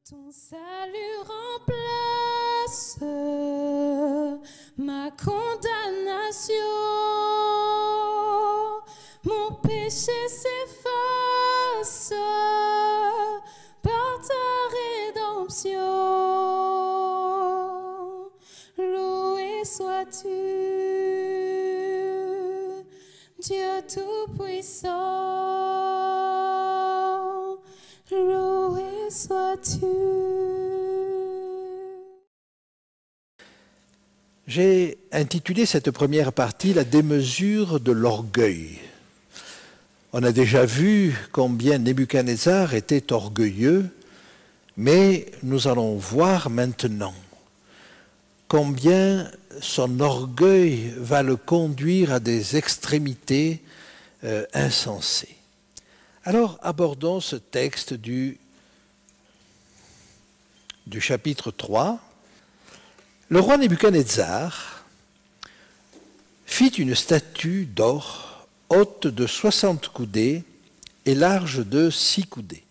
Ton salut remplace ma condamnation, mon péché s'efface par ta rédemption. Loué sois-tu, Dieu Tout-Puissant, loué sois-tu. J'ai intitulé cette première partie « La démesure de l'orgueil ». On a déjà vu combien Nebuchadnezzar était orgueilleux, mais nous allons voir maintenant combien son orgueil va le conduire à des extrémités insensées. Alors abordons ce texte du chapitre 3. Le roi Nebuchadnezzar fit une statue d'or haute de 60 coudées et large de 6 coudées.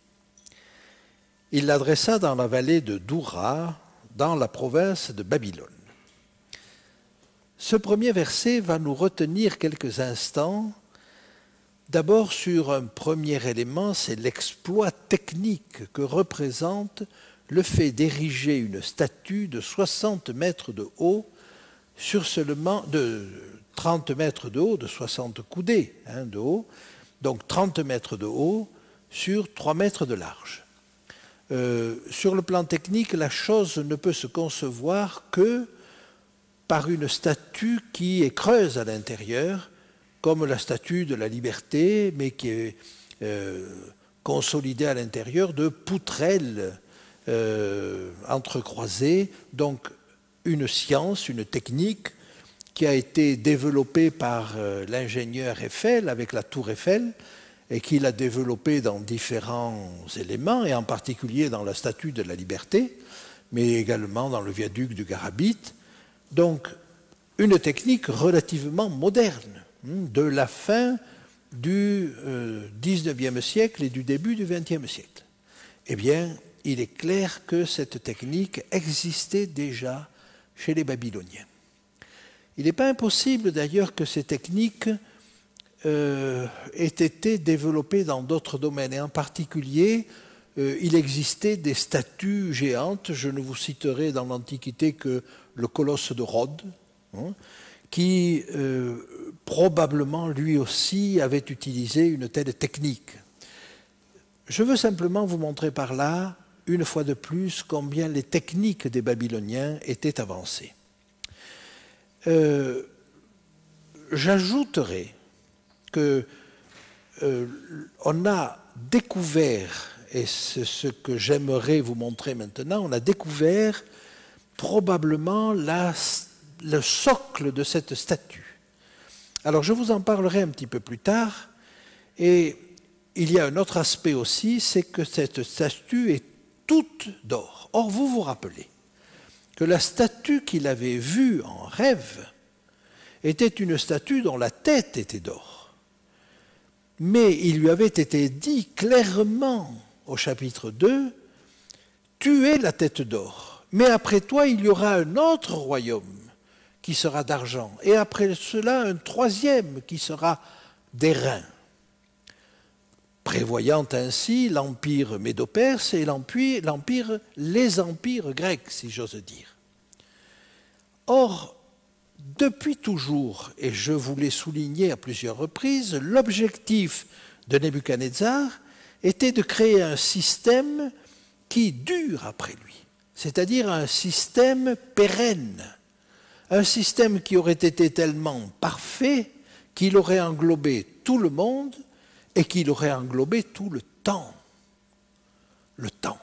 Il l'adressa dans la vallée de Doura, dans la province de Babylone. Ce premier verset va nous retenir quelques instants. D'abord sur un premier élément, c'est l'exploit technique que représente le fait d'ériger une statue de 60 mètres de haut sur seulement de 30 mètres de haut, de 60 coudées de haut, donc 30 mètres de haut sur 3 mètres de large. Sur le plan technique, la chose ne peut se concevoir que par une statue qui est creuse à l'intérieur, comme la statue de la liberté, mais qui est consolidée à l'intérieur de poutrelles entrecroisées, donc une science, une technique qui a été développée par l'ingénieur Eiffel avec la tour Eiffel et qu'il a développée dans différents éléments, et en particulier dans la statue de la liberté, mais également dans le viaduc du Garabit. Donc une technique relativement moderne, de la fin du XIXe siècle et du début du XXe siècle. Eh bien, il est clair que cette technique existait déjà chez les Babyloniens. Il n'est pas impossible d'ailleurs que ces techniques aient été développées dans d'autres domaines, et en particulier, il existait des statues géantes, je ne vous citerai dans l'Antiquité que le colosse de Rhodes, qui probablement lui aussi avait utilisé une telle technique. Je veux simplement vous montrer par là, une fois de plus, combien les techniques des Babyloniens étaient avancées. J'ajouterai qu'on a découvert, et c'est ce que j'aimerais vous montrer maintenant, on a découvert probablement le socle de cette statue. Alors je vous en parlerai un petit peu plus tard, et il y a un autre aspect aussi, c'est que cette statue est toute d'or. Or, vous vous rappelez que la statue qu'il avait vue en rêve était une statue dont la tête était d'or. Mais il lui avait été dit clairement au chapitre 2, « Tu es la tête d'or, mais après toi il y aura un autre royaume qui sera d'argent, et après cela un troisième qui sera d'airain. » Prévoyant ainsi l'empire médo-perse et les empires grecs, si j'ose dire. Or, depuis toujours, et je vous l'ai souligné à plusieurs reprises, l'objectif de Nebuchadnezzar était de créer un système qui dure après lui, c'est-à-dire un système pérenne, un système qui aurait été tellement parfait qu'il aurait englobé tout le monde et qu'il aurait englobé tout le temps. Le temps.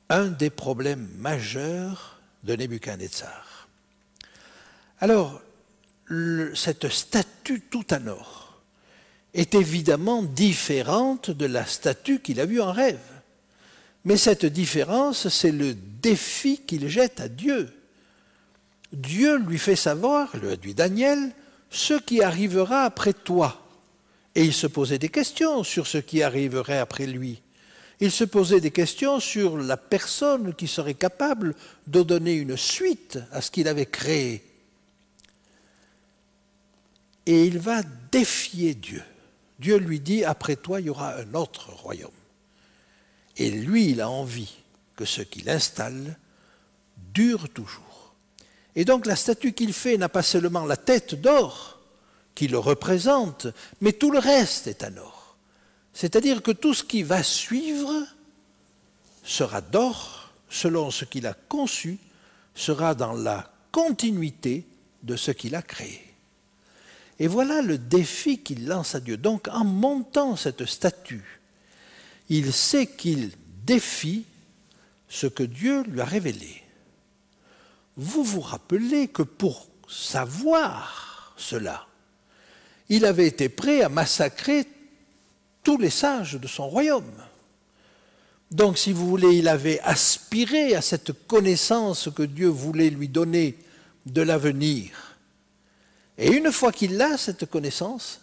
Un des problèmes majeurs de Nebuchadnezzar. Alors, cette statue tout en or est évidemment différente de la statue qu'il a vue en rêve. Mais cette différence, c'est le défi qu'il jette à Dieu. Dieu lui fait savoir, lui a dit Daniel, ce qui arrivera après toi. Et il se posait des questions sur ce qui arriverait après lui. Il se posait des questions sur la personne qui serait capable de donner une suite à ce qu'il avait créé. Et il va défier Dieu. Dieu lui dit, après toi, il y aura un autre royaume. Et lui, il a envie que ce qu'il installe dure toujours. Et donc la statue qu'il fait n'a pas seulement la tête d'or qui le représente, mais tout le reste est en or. C'est-à-dire que tout ce qui va suivre sera d'or, selon ce qu'il a conçu, sera dans la continuité de ce qu'il a créé. Et voilà le défi qu'il lance à Dieu. Donc en montant cette statue, il sait qu'il défie ce que Dieu lui a révélé. Vous vous rappelez que pour savoir cela, il avait été prêt à massacrer tous les sages de son royaume. Donc, si vous voulez, il avait aspiré à cette connaissance que Dieu voulait lui donner de l'avenir. Et une fois qu'il a cette connaissance,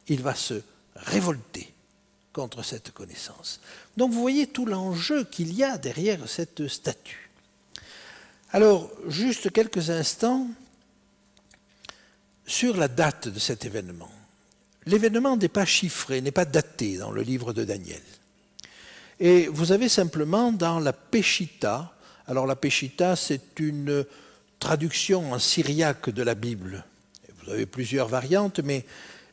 il va se révolter contre cette connaissance. Donc, vous voyez tout l'enjeu qu'il y a derrière cette statue. Alors, juste quelques instants sur la date de cet événement. L'événement n'est pas chiffré, n'est pas daté dans le livre de Daniel. Et vous avez simplement dans la Peshitta, alors la Peshitta c'est une traduction en syriaque de la Bible. Vous avez plusieurs variantes, mais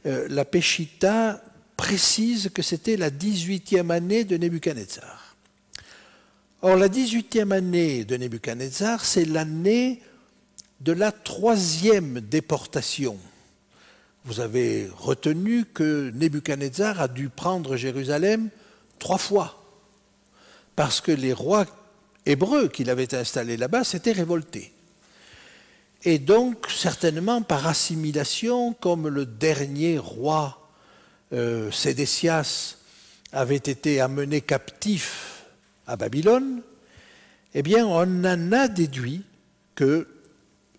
la Peshitta précise que c'était la 18e année de Nebuchadnezzar. Or la 18e année de Nebuchadnezzar, c'est l'année de la 3e déportation. Vous avez retenu que Nebuchadnezzar a dû prendre Jérusalem 3 fois, parce que les rois hébreux qu'il avait installés là-bas s'étaient révoltés. Et donc, certainement par assimilation, comme le dernier roi Sédécias avait été amené captif à Babylone, eh bien, on en a déduit que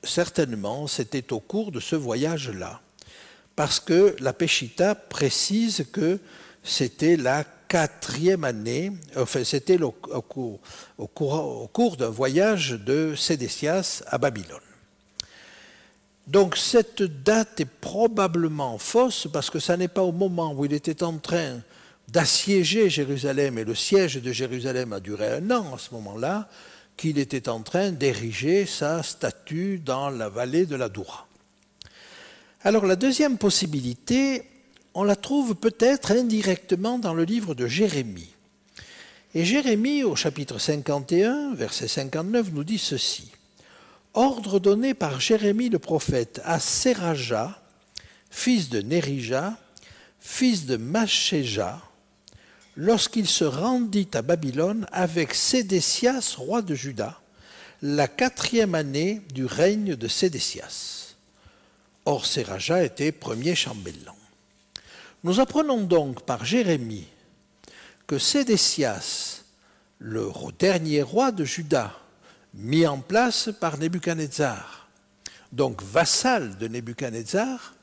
certainement c'était au cours de ce voyage-là, parce que la Peshitta précise que c'était la 4e année, enfin c'était au cours d'un voyage de Sédécias à Babylone. Donc cette date est probablement fausse parce que ça n'est pas au moment où il était en train d'assiéger Jérusalem, et le siège de Jérusalem a duré 1 an à ce moment-là, qu'il était en train d'ériger sa statue dans la vallée de la Doura. Alors la deuxième possibilité, on la trouve peut-être indirectement dans le livre de Jérémie. Et Jérémie, au chapitre 51, verset 59, nous dit ceci. « Ordre donné par Jérémie le prophète à Séraja, fils de Nérija, fils de Machéja, lorsqu'il se rendit à Babylone avec Sédécias, roi de Juda, la 4e année du règne de Sédécias. » Or, Séraja était premier chambellan. Nous apprenons donc par Jérémie que Sédécias, le dernier roi de Juda, mis en place par Nebuchadnezzar, donc vassal de Nebuchadnezzar,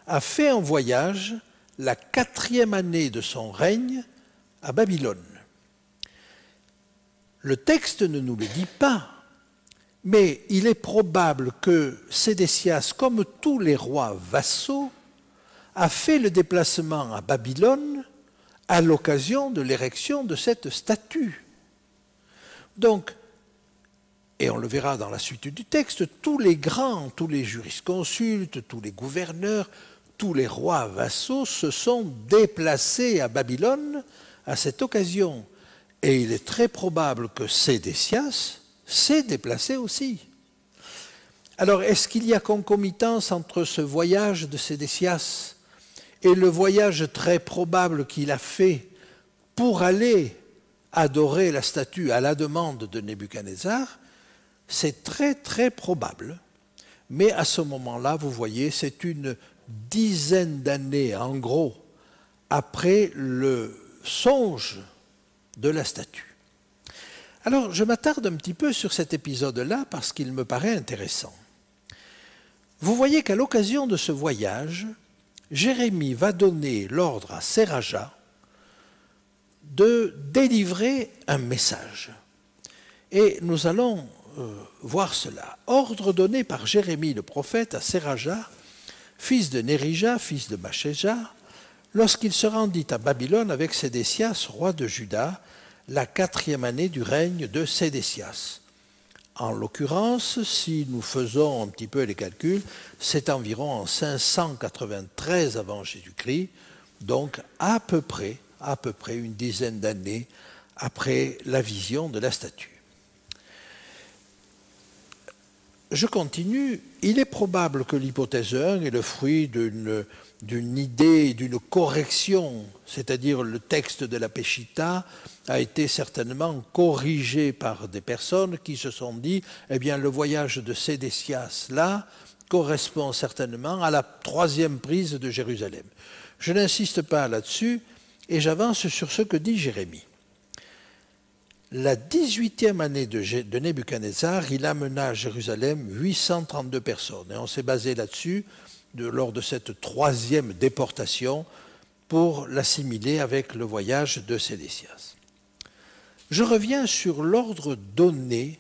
a fait un voyage la 4e année de son règne à Babylone. Le texte ne nous le dit pas, mais il est probable que Sédécias, comme tous les rois vassaux, a fait le déplacement à Babylone à l'occasion de l'érection de cette statue. Donc, et on le verra dans la suite du texte, tous les grands, tous les jurisconsultes, tous les gouverneurs, tous les rois vassaux se sont déplacés à Babylone à cette occasion. Et il est très probable que Sédécias s'est déplacé aussi. Alors, est-ce qu'il y a concomitance entre ce voyage de Sédécias et le voyage très probable qu'il a fait pour aller adorer la statue à la demande de Nebuchadnezzar? C'est très très probable. Mais à ce moment-là, vous voyez, c'est une dizaine d'années, en gros, après le songe de la statue. Alors, je m'attarde un petit peu sur cet épisode-là parce qu'il me paraît intéressant. Vous voyez qu'à l'occasion de ce voyage, Jérémie va donner l'ordre à Séraja de délivrer un message. Et nous allons voir cela. Ordre donné par Jérémie le prophète à Séraja, fils de Nérija, fils de Machéja, lorsqu'il se rendit à Babylone avec Sédécias, roi de Juda, la 4e année du règne de Sédécias. En l'occurrence, si nous faisons un petit peu les calculs, c'est environ en 593 avant Jésus-Christ, donc à peu près une dizaine d'années après la vision de la statue. Je continue. Il est probable que l'hypothèse 1 est le fruit d'une idée, d'une correction, c'est-à-dire le texte de la Peshitta a été certainement corrigé par des personnes qui se sont dit, eh bien, le voyage de Sédécias, là, correspond certainement à la 3e prise de Jérusalem. Je n'insiste pas là-dessus et j'avance sur ce que dit Jérémie. La 18e année de Nebuchadnezzar, il amena à Jérusalem 832 personnes. Et on s'est basé là-dessus lors de cette 3e déportation pour l'assimiler avec le voyage de Sédécias. Je reviens sur l'ordre donné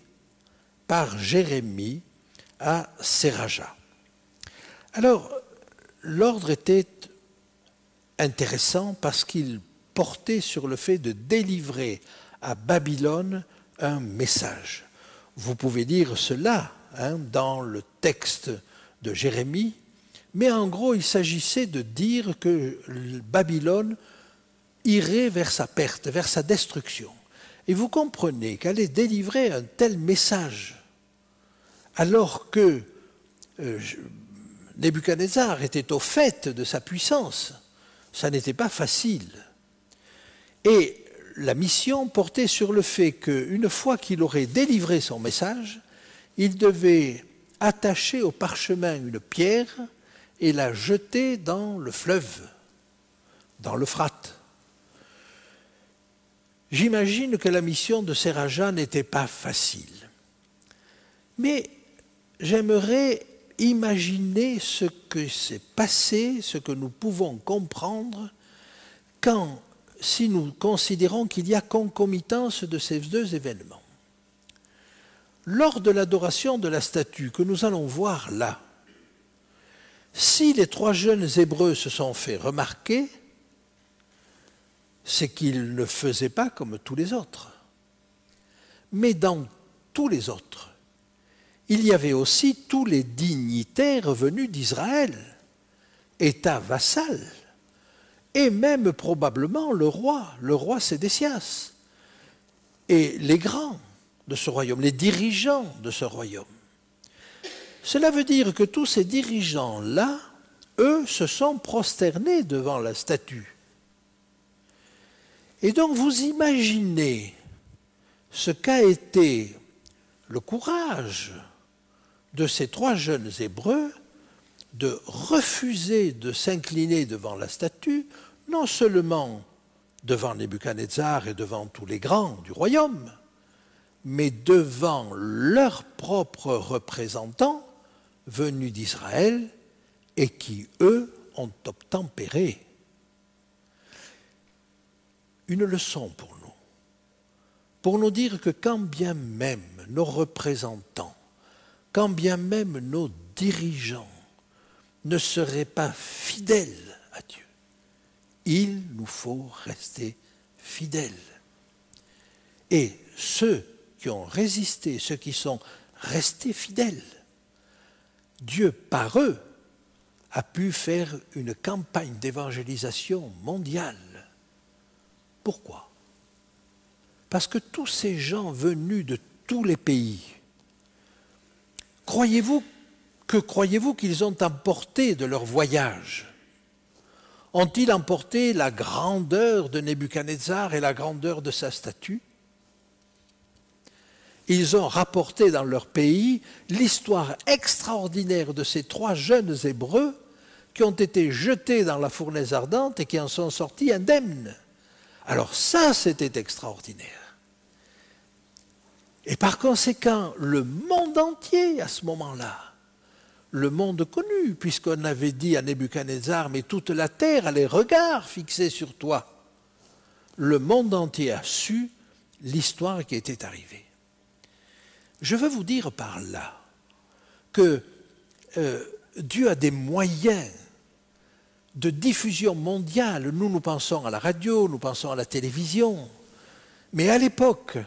par Jérémie à Séraja. Alors, l'ordre était intéressant parce qu'il portait sur le fait de délivrer à Babylone un message. Vous pouvez lire cela dans le texte de Jérémie, mais en gros, il s'agissait de dire que Babylone irait vers sa perte, vers sa destruction. Et vous comprenez qu'aller délivrer un tel message, alors que Nebuchadnezzar était au fait de sa puissance, ça n'était pas facile. Et la mission portait sur le fait qu'une fois qu'il aurait délivré son message, il devait attacher au parchemin une pierre et la jeter dans le fleuve, dans l'Euphrate. J'imagine que la mission de Séraja n'était pas facile. Mais j'aimerais imaginer ce que s'est passé, ce que nous pouvons comprendre si nous considérons qu'il y a concomitance de ces deux événements. Lors de l'adoration de la statue que nous allons voir là, si les 3 jeunes Hébreux se sont fait remarquer, c'est qu'ils ne faisaient pas comme tous les autres. Mais dans tous les autres, il y avait aussi tous les dignitaires venus d'Israël, État vassal, et même probablement le roi Sédécias, et les grands de ce royaume, les dirigeants de ce royaume. Cela veut dire que tous ces dirigeants-là, eux, se sont prosternés devant la statue. Et donc vous imaginez ce qu'a été le courage de ces 3 jeunes Hébreux de refuser de s'incliner devant la statue, non seulement devant Nebuchadnezzar et devant tous les grands du royaume, mais devant leurs propres représentants venus d'Israël et qui, eux, ont obtempéré. Une leçon pour nous dire que quand bien même nos représentants, quand bien même nos dirigeants ne seraient pas fidèles à Dieu, il nous faut rester fidèles. Et ceux qui ont résisté, ceux qui sont restés fidèles, Dieu, par eux, a pu faire une campagne d'évangélisation mondiale. Pourquoi ? Parce que tous ces gens venus de tous les pays, croyez-vous qu'ils ont emporté de leur voyage? Ont-ils emporté la grandeur de Nebuchadnezzar et la grandeur de sa statue? Ils ont rapporté dans leur pays l'histoire extraordinaire de ces 3 jeunes Hébreux qui ont été jetés dans la fournaise ardente et qui en sont sortis indemnes. Alors ça, c'était extraordinaire. Et par conséquent, le monde entier, à ce moment-là, le monde connu, puisqu'on avait dit à Nebuchadnezzar, mais toute la terre a les regards fixés sur toi. le monde entier a su l'histoire qui était arrivée. Je veux vous dire par là que Dieu a des moyens de diffusion mondiale. Nous pensons à la radio, nous pensons à la télévision. Mais à l'époque,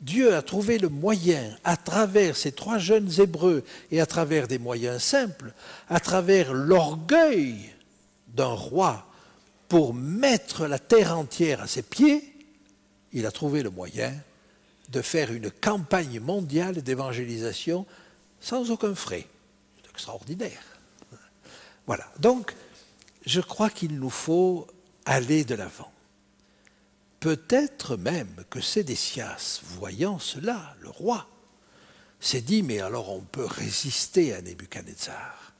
Dieu a trouvé le moyen, à travers ces 3 jeunes Hébreux et à travers des moyens simples, à travers l'orgueil d'un roi pour mettre la terre entière à ses pieds, il a trouvé le moyen de faire une campagne mondiale d'évangélisation sans aucun frais. C'est extraordinaire. Voilà. Donc, je crois qu'il nous faut aller de l'avant. Peut-être même que Sédécias, voyant cela, le roi, s'est dit, mais alors on peut résister à Nebuchadnezzar.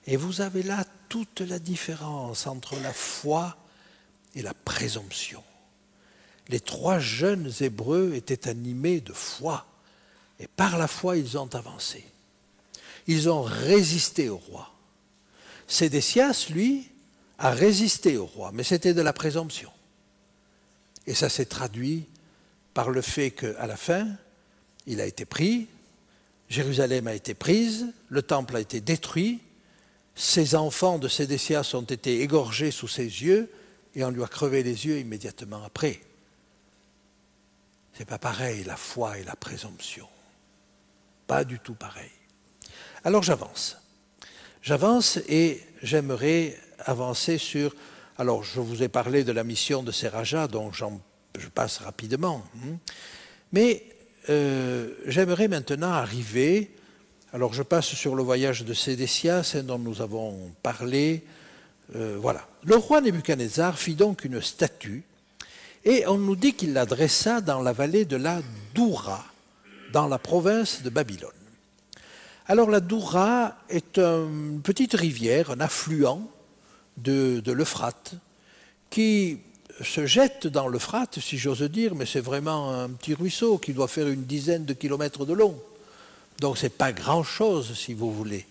Et vous avez là toute la différence entre la foi et la présomption. Les 3 jeunes Hébreux étaient animés de foi, et par la foi ils ont avancé. Ils ont résisté au roi. Sédécias, lui, a résisté au roi, mais c'était de la présomption. Et ça s'est traduit par le fait qu'à la fin, il a été pris, Jérusalem a été prise, le temple a été détruit, ses enfants de Sédécias ont été égorgés sous ses yeux et on lui a crevé les yeux immédiatement après. C'est pas pareil, la foi et la présomption. Pas du tout pareil. Alors j'avance. J'avance et j'aimerais avancer sur... Alors je vous ai parlé de la mission de Seraja, donc je passe rapidement. Mais j'aimerais maintenant arriver... Alors je passe sur le voyage de Sédécias dont nous avons parlé. Voilà. Le roi Nebuchadnezzar fit donc une statue et on nous dit qu'il la dressa dans la vallée de la Doura, dans la province de Babylone. Alors la Doura est une petite rivière, un affluent de l'Euphrate, qui se jette dans l'Euphrate, si j'ose dire, mais c'est vraiment un petit ruisseau qui doit faire une dizaine de kilomètres de long. Donc ce n'est pas grand-chose, si vous voulez.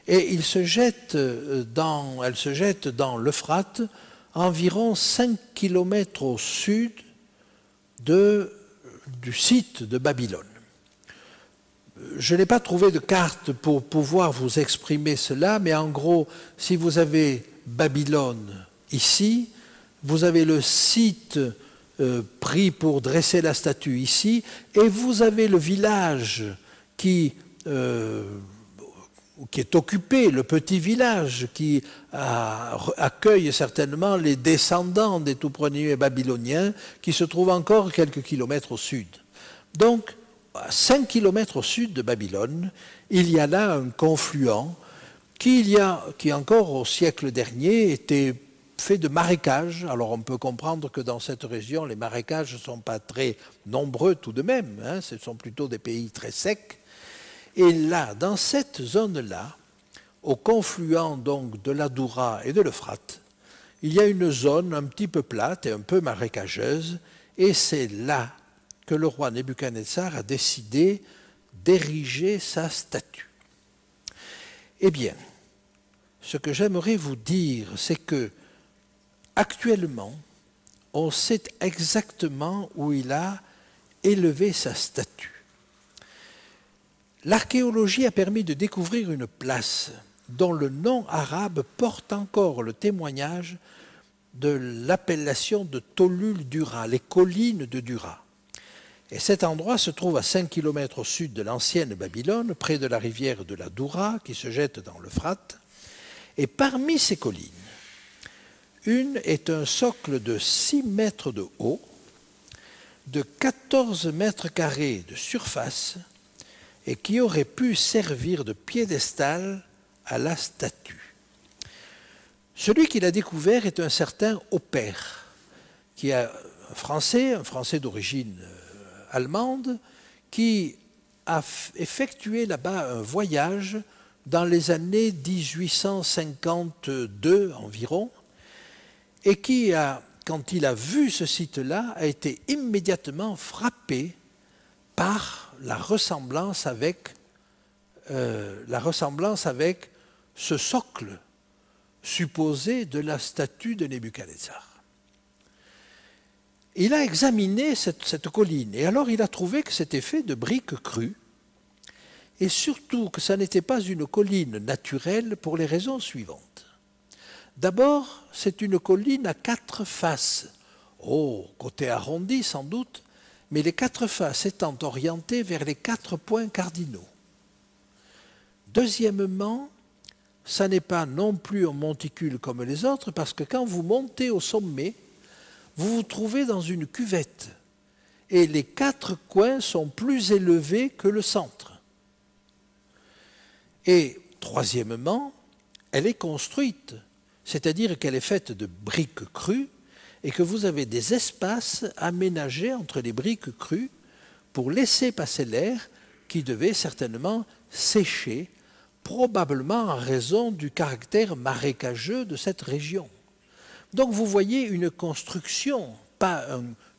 Et elle se jette dans l'Euphrate environ 5 kilomètres au sud du site de Babylone. Je n'ai pas trouvé de carte pour pouvoir vous exprimer cela, mais en gros, si vous avez Babylone ici, vous avez le site pris pour dresser la statue ici, et vous avez le village qui est occupé, le petit village qui accueille certainement les descendants des tout premiers Babyloniens, qui se trouve encore quelques kilomètres au sud. Donc, à 5 kilomètres au sud de Babylone, il y a là un confluent qui encore au siècle dernier était fait de marécages. Alors on peut comprendre que dans cette région, les marécages ne sont pas très nombreux tout de même, hein, ce sont plutôt des pays très secs. Et là, dans cette zone-là, au confluent donc de la Doura et de l'Euphrate, il y a une zone un petit peu plate et un peu marécageuse, et c'est là que le roi Nebuchadnezzar a décidé d'ériger sa statue. Eh bien, ce que j'aimerais vous dire, c'est que actuellement, on sait exactement où il a élevé sa statue. L'archéologie a permis de découvrir une place dont le nom arabe porte encore le témoignage de l'appellation de Tolul Dura, les collines de Dura. Et cet endroit se trouve à 5 km au sud de l'ancienne Babylone, près de la rivière de la Doura, qui se jette dans l'Euphrate. Et parmi ces collines, une est un socle de 6 mètres de haut, de 14 mètres carrés de surface, et qui aurait pu servir de piédestal à la statue. Celui qui l'a découvert est un certain Oppert, qui est un Français d'origine allemande, qui a effectué là-bas un voyage dans les années 1852 environ, et qui, quand il a vu ce site-là, a été immédiatement frappé par la ressemblance avec ce socle supposé de la statue de Nebuchadnezzar. Il a examiné cette colline et alors il a trouvé que c'était fait de briques crues et surtout que ça n'était pas une colline naturelle pour les raisons suivantes. D'abord, c'est une colline à 4 faces, côté arrondi sans doute, mais les 4 faces étant orientées vers les 4 points cardinaux. Deuxièmement, ça n'est pas non plus un monticule comme les autres, parce que quand vous montez au sommet, vous vous trouvez dans une cuvette, et les 4 coins sont plus élevés que le centre. Et troisièmement, elle est construite, c'est-à-dire qu'elle est faite de briques crues, et que vous avez des espaces aménagés entre les briques crues pour laisser passer l'air qui devait certainement sécher, probablement en raison du caractère marécageux de cette région. Donc vous voyez une construction, pas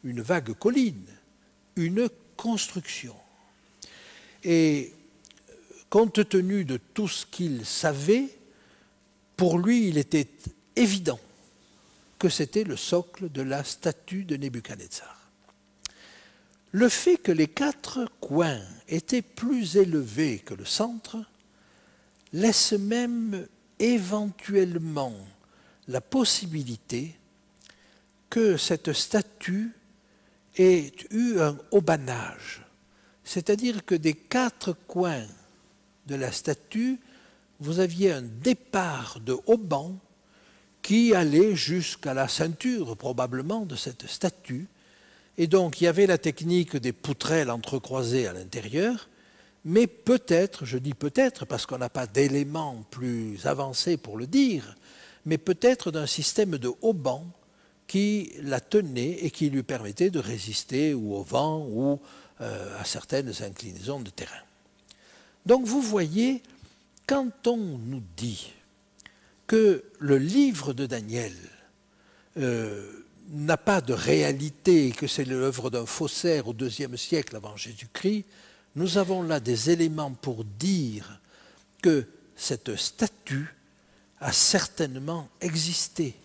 une vague colline, une construction. Et compte tenu de tout ce qu'il savait, pour lui il était évident que c'était le socle de la statue de Nebuchadnezzar. Le fait que les 4 coins étaient plus élevés que le centre laisse même éventuellement la possibilité que cette statue ait eu un haubanage, c'est-à-dire que des 4 coins de la statue, vous aviez un départ de hauban qui allait jusqu'à la ceinture probablement de cette statue, et donc il y avait la technique des poutrelles entrecroisées à l'intérieur, mais peut-être, je dis peut-être parce qu'on n'a pas d'éléments plus avancés pour le dire, mais peut-être d'un système de haubans qui la tenait et qui lui permettait de résister ou au vent ou à certaines inclinaisons de terrain. Donc vous voyez, quand on nous dit que le livre de Daniel n'a pas de réalité et que c'est l'œuvre d'un faussaire au IIe siècle avant Jésus-Christ, nous avons là des éléments pour dire que cette statue a certainement existé,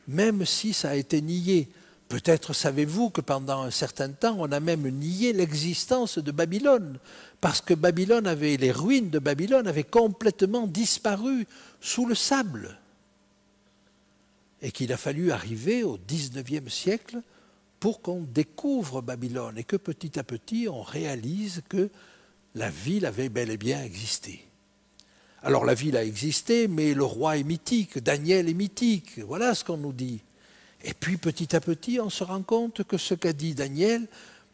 même si ça a été nié. Peut-être savez-vous que pendant un certain temps, on a même nié l'existence de Babylone, parce que les ruines de Babylone avaient complètement disparu sous le sable. Et qu'il a fallu arriver au XIXe siècle pour qu'on découvre Babylone et que petit à petit on réalise que la ville avait bel et bien existé. Alors la ville a existé, mais le roi est mythique, Daniel est mythique, voilà ce qu'on nous dit. Et puis petit à petit on se rend compte que ce qu'a dit Daniel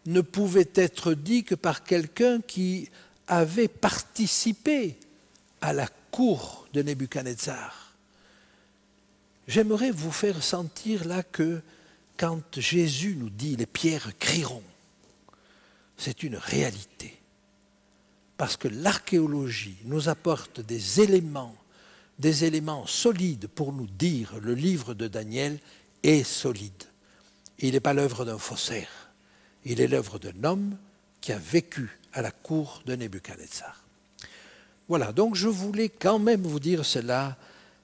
ne pouvait être dit que par quelqu'un qui avait participé à la cour de Nebuchadnezzar. J'aimerais vous faire sentir là que quand Jésus nous dit « les pierres crieront », c'est une réalité. Parce que l'archéologie nous apporte des éléments solides pour nous dire le livre de Daniel est solide. Il n'est pas l'œuvre d'un faussaire, il est l'œuvre d'un homme qui a vécu à la cour de Nebuchadnezzar. Voilà, donc je voulais quand même vous dire cela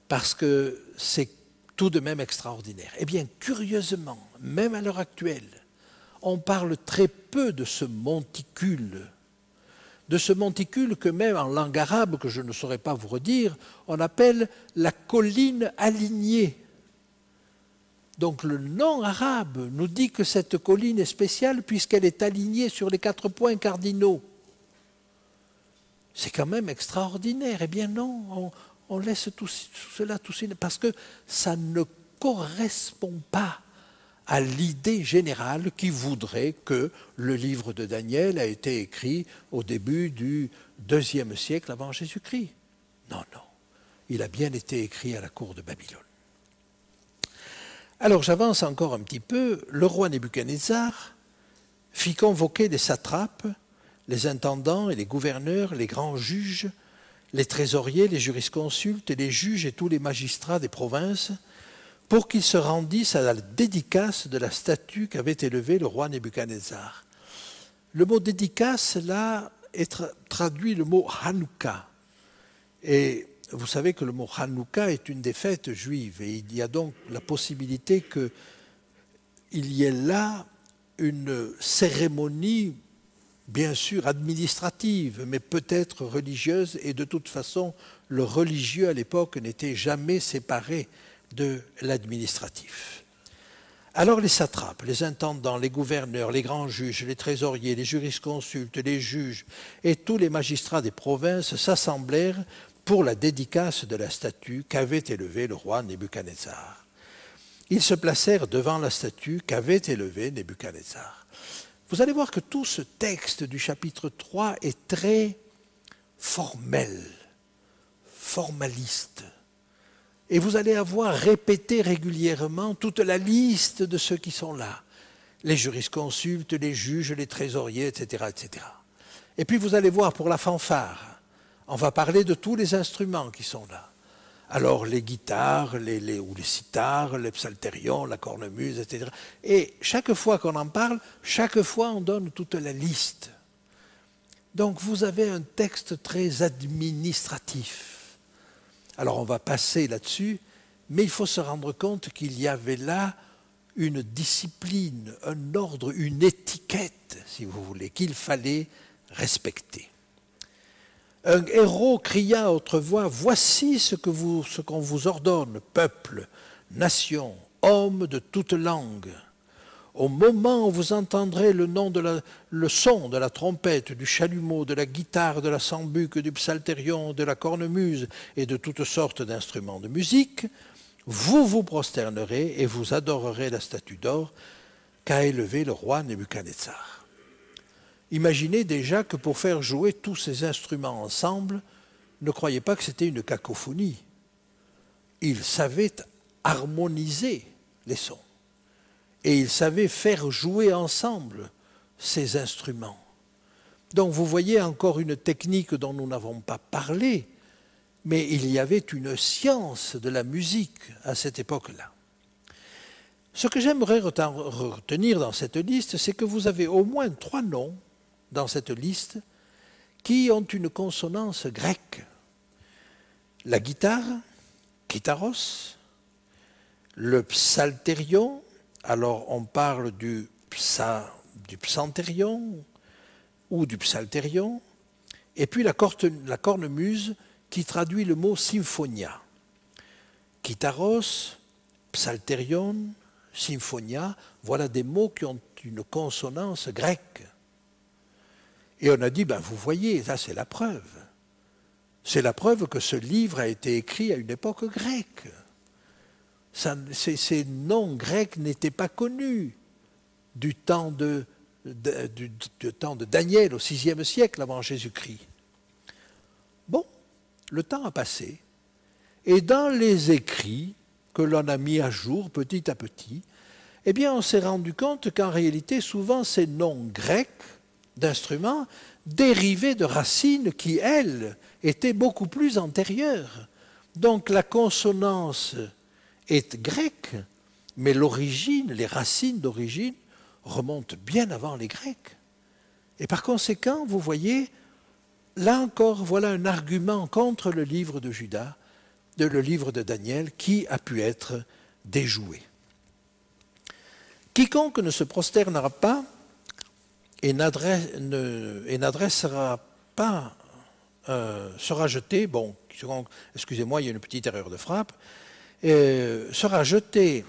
parce que c'est tout de même extraordinaire. Eh bien, curieusement, même à l'heure actuelle, on parle très peu de ce monticule que même en langue arabe, que je ne saurais pas vous redire, on appelle la colline alignée. Donc le nom arabe nous dit que cette colline est spéciale puisqu'elle est alignée sur les 4 points cardinaux. C'est quand même extraordinaire. Eh bien non, on laisse tout cela parce que ça ne correspond pas à l'idée générale qui voudrait que le livre de Daniel a été écrit au début du IIe siècle avant Jésus-Christ. Non, il a bien été écrit à la cour de Babylone. Alors j'avance encore un petit peu. Le roi Nebuchadnezzar fit convoquer les satrapes, les intendants et les gouverneurs, les grands juges, les trésoriers, les jurisconsultes, les juges et tous les magistrats des provinces, pour qu'ils se rendissent à la dédicace de la statue qu'avait élevée le roi Nebuchadnezzar. Le mot dédicace, là, est traduit le mot Hanouka. Et vous savez que le mot Hanouka est une des fêtes juives, et il y a donc la possibilité qu'il il y ait là une cérémonie, bien sûr administrative, mais peut-être religieuse, et de toute façon, le religieux à l'époque n'était jamais séparé de l'administratif. Alors les satrapes, les intendants, les gouverneurs, les grands juges, les trésoriers, les jurisconsultes, les juges et tous les magistrats des provinces s'assemblèrent pour la dédicace de la statue qu'avait élevée le roi Nebuchadnezzar. Ils se placèrent devant la statue qu'avait élevée Nebuchadnezzar. Vous allez voir que tout ce texte du chapitre 3 est très formel, formaliste. Et vous allez avoir répété régulièrement toute la liste de ceux qui sont là. Les jurisconsultes, les juges, les trésoriers, etc., etc. Et puis vous allez voir pour la fanfare, on va parler de tous les instruments qui sont là. Alors les guitares, ou les sitars, les psalterions, la cornemuse, etc. Et chaque fois qu'on en parle, chaque fois on donne toute la liste. Donc vous avez un texte très administratif. Alors on va passer là-dessus, mais il faut se rendre compte qu'il y avait là une discipline, un ordre, une étiquette, si vous voulez, qu'il fallait respecter. Un héros cria à haute voix, « Voici ce qu'on vous ordonne, peuple, nation, hommes de toute langue. Au moment où vous entendrez le son de la trompette, du chalumeau, de la guitare, de la sambuque, du psalterion, de la cornemuse et de toutes sortes d'instruments de musique, vous vous prosternerez et vous adorerez la statue d'or qu'a élevée le roi Nebuchadnezzar. » Imaginez déjà que pour faire jouer tous ces instruments ensemble, ne croyez pas que c'était une cacophonie. Ils savaient harmoniser les sons. Et ils savaient faire jouer ensemble ces instruments. Donc vous voyez encore une technique dont nous n'avons pas parlé, mais il y avait une science de la musique à cette époque-là. Ce que j'aimerais retenir dans cette liste, c'est que vous avez au moins 3 noms dans cette liste qui ont une consonance grecque. La guitare, kytaros, le psalterion, alors on parle du psanterion ou du psalterion, et puis la cornemuse qui traduit le mot symphonia. Kytaros, psalterion, symphonia, voilà des mots qui ont une consonance grecque. Et on a dit, ben vous voyez, ça c'est la preuve. C'est la preuve que ce livre a été écrit à une époque grecque. Ces noms grecs n'étaient pas connus du temps de Daniel au VIe siècle avant Jésus-Christ. Bon, le temps a passé, et dans les écrits que l'on a mis à jour petit à petit, eh bien on s'est rendu compte qu'en réalité, souvent ces noms grecs d'instruments dérivaient de racines qui, elles, étaient beaucoup plus antérieures. Donc la consonance est grecque, mais l'origine, les racines d'origine, remontent bien avant les Grecs. Et par conséquent, vous voyez, là encore, voilà un argument contre le livre de Judas, le livre de Daniel, qui a pu être déjoué. Quiconque ne se prosternera pas et n'adressera pas, sera jeté, bon, excusez-moi, il y a une petite erreur de frappe, sera jeté,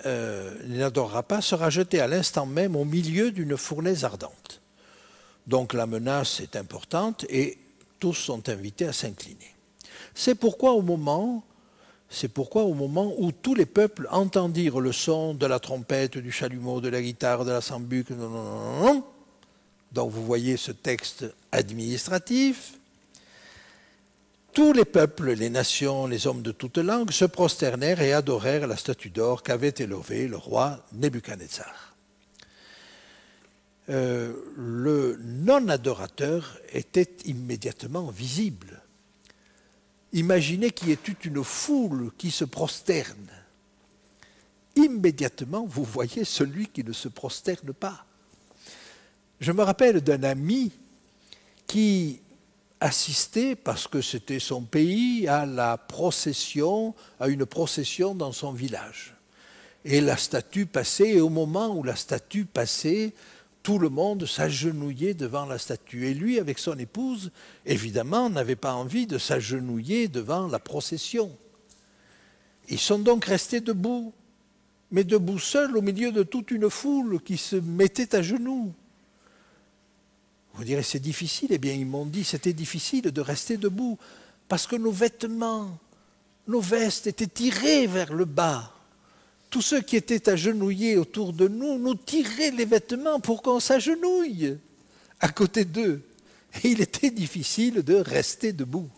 n'adorera pas, sera jeté à l'instant même au milieu d'une fournaise ardente. Donc la menace est importante et tous sont invités à s'incliner. C'est pourquoi au moment où tous les peuples entendirent le son de la trompette, du chalumeau, de la guitare, de la sambuque, donc vous voyez ce texte administratif, tous les peuples, les nations, les hommes de toute langue se prosternèrent et adorèrent la statue d'or qu'avait élevée le roi Nebuchadnezzar. Le non-adorateur était immédiatement visible. Imaginez qu'il y ait toute une foule qui se prosterne. Immédiatement, vous voyez celui qui ne se prosterne pas. Je me rappelle d'un ami qui assistait, parce que c'était son pays, à une procession dans son village. Et la statue passait, et au moment où la statue passait, tout le monde s'agenouillait devant la statue. Et lui, avec son épouse, évidemment, n'avait pas envie de s'agenouiller devant la procession. Ils sont donc restés debout, mais debout seuls au milieu de toute une foule qui se mettait à genoux. Vous direz, c'est difficile. Eh bien, ils m'ont dit, c'était difficile de rester debout, parce que nos vêtements, nos vestes étaient tirées vers le bas. Tous ceux qui étaient agenouillés autour de nous, nous tiraient les vêtements pour qu'on s'agenouille à côté d'eux. Et il était difficile de rester debout.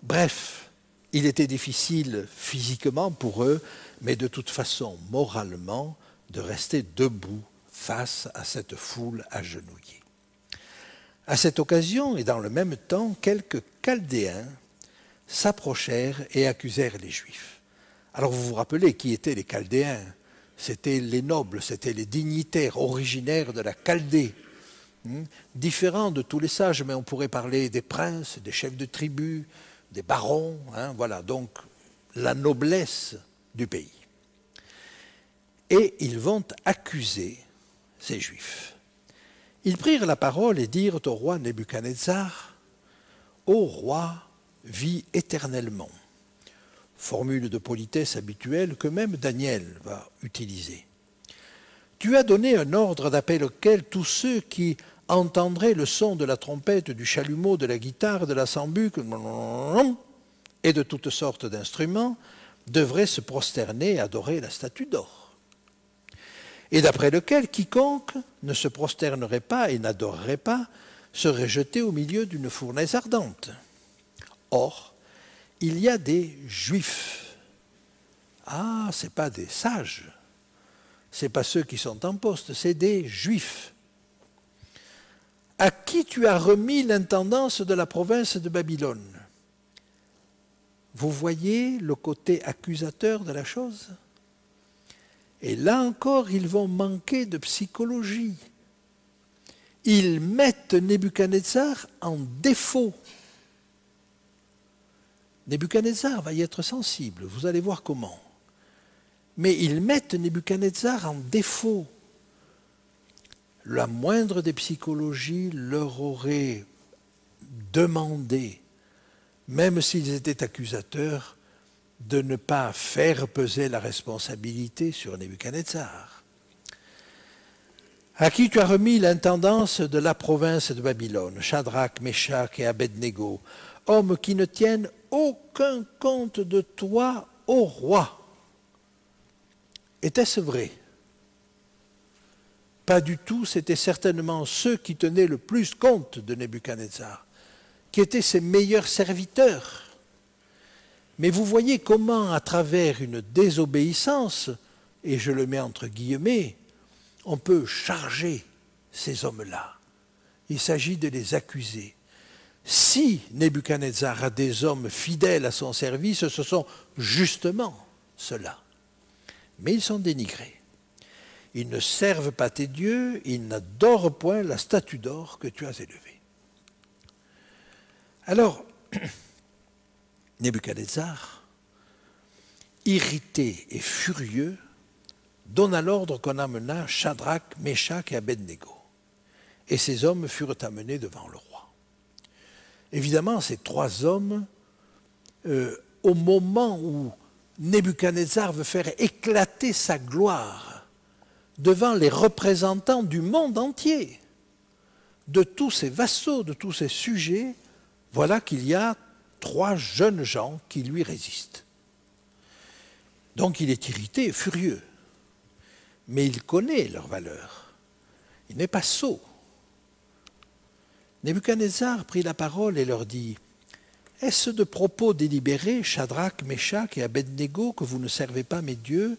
Bref, il était difficile physiquement pour eux, mais de toute façon, moralement, de rester debout face à cette foule agenouillée. À cette occasion, et dans le même temps, quelques Chaldéens s'approchèrent et accusèrent les Juifs. Alors vous vous rappelez qui étaient les Chaldéens? C'étaient les nobles, c'étaient les dignitaires originaires de la Chaldée, différents de tous les sages, mais on pourrait parler des princes, des chefs de tribus, des barons, voilà, donc la noblesse du pays. Et ils vont accuser ces Juifs. Ils prirent la parole et dirent au roi Nebuchadnezzar, « Ô roi, vis éternellement ». Formule de politesse habituelle que même Daniel va utiliser. Tu as donné un ordre d'après lequel tous ceux qui entendraient le son de la trompette, du chalumeau, de la guitare, de la sambuc et de toutes sortes d'instruments devraient se prosterner et adorer la statue d'or. Et d'après lequel quiconque ne se prosternerait pas et n'adorerait pas serait jeté au milieu d'une fournaise ardente. Or, il y a des Juifs. Ah, ce n'est pas des sages, ce n'est pas ceux qui sont en poste, c'est des Juifs. À qui tu as remis l'intendance de la province de Babylone? Vous voyez le côté accusateur de la chose? Et là encore, ils vont manquer de psychologie. Ils mettent Nebuchadnezzar en défaut. Nebuchadnezzar va y être sensible, vous allez voir comment. Mais ils mettent Nebuchadnezzar en défaut. La moindre des psychologies leur aurait demandé, même s'ils étaient accusateurs, de ne pas faire peser la responsabilité sur Nebuchadnezzar. À qui tu as remis l'intendance de la province de Babylone, Shadrach, Meshach et Abednego, hommes qui ne tiennent aucun compte de toi, ô roi. Était-ce vrai? Pas du tout, c'était certainement ceux qui tenaient le plus compte de Nebuchadnezzar, qui étaient ses meilleurs serviteurs. Mais vous voyez comment, à travers une désobéissance, et je le mets entre guillemets, on peut charger ces hommes-là. Il s'agit de les accuser. Si Nebuchadnezzar a des hommes fidèles à son service, ce sont justement ceux-là. Mais ils sont dénigrés. Ils ne servent pas tes dieux, ils n'adorent point la statue d'or que tu as élevée. Alors, Nebuchadnezzar, irrité et furieux, donna l'ordre qu'on amena Shadrach, Meshach et Abednego. Et ces hommes furent amenés devant le roi. Évidemment, ces trois hommes, au moment où Nebuchadnezzar veut faire éclater sa gloire devant les représentants du monde entier, de tous ses vassaux, de tous ses sujets, voilà qu'il y a trois jeunes gens qui lui résistent. Donc il est irrité et furieux, mais il connaît leur valeur. Il n'est pas sot. Nebuchadnezzar prit la parole et leur dit « Est-ce de propos délibérés, Shadrach, Meshach et Abednego, que vous ne servez pas mes dieux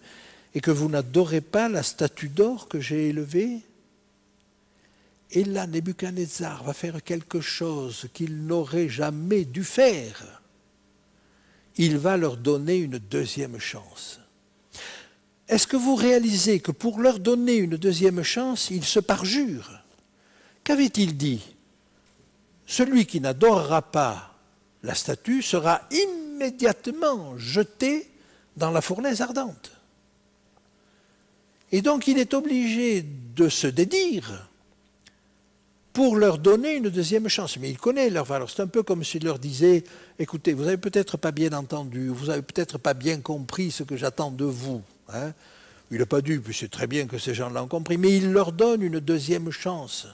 et que vous n'adorez pas la statue d'or que j'ai élevée ?» Et là, Nebuchadnezzar va faire quelque chose qu'il n'aurait jamais dû faire. Il va leur donner une deuxième chance. Est-ce que vous réalisez que pour leur donner une deuxième chance, il se parjure? Qu'avait-il dit? Celui qui n'adorera pas la statue sera immédiatement jeté dans la fournaise ardente. Et donc il est obligé de se dédire pour leur donner une deuxième chance. Mais il connaît leur valeur. C'est un peu comme s'il leur disait, écoutez, vous n'avez peut-être pas bien entendu, vous n'avez peut-être pas bien compris ce que j'attends de vous. Hein. Il n'a pas dû, puis c'est très bien que ces gens l'ont compris, mais il leur donne une deuxième chance.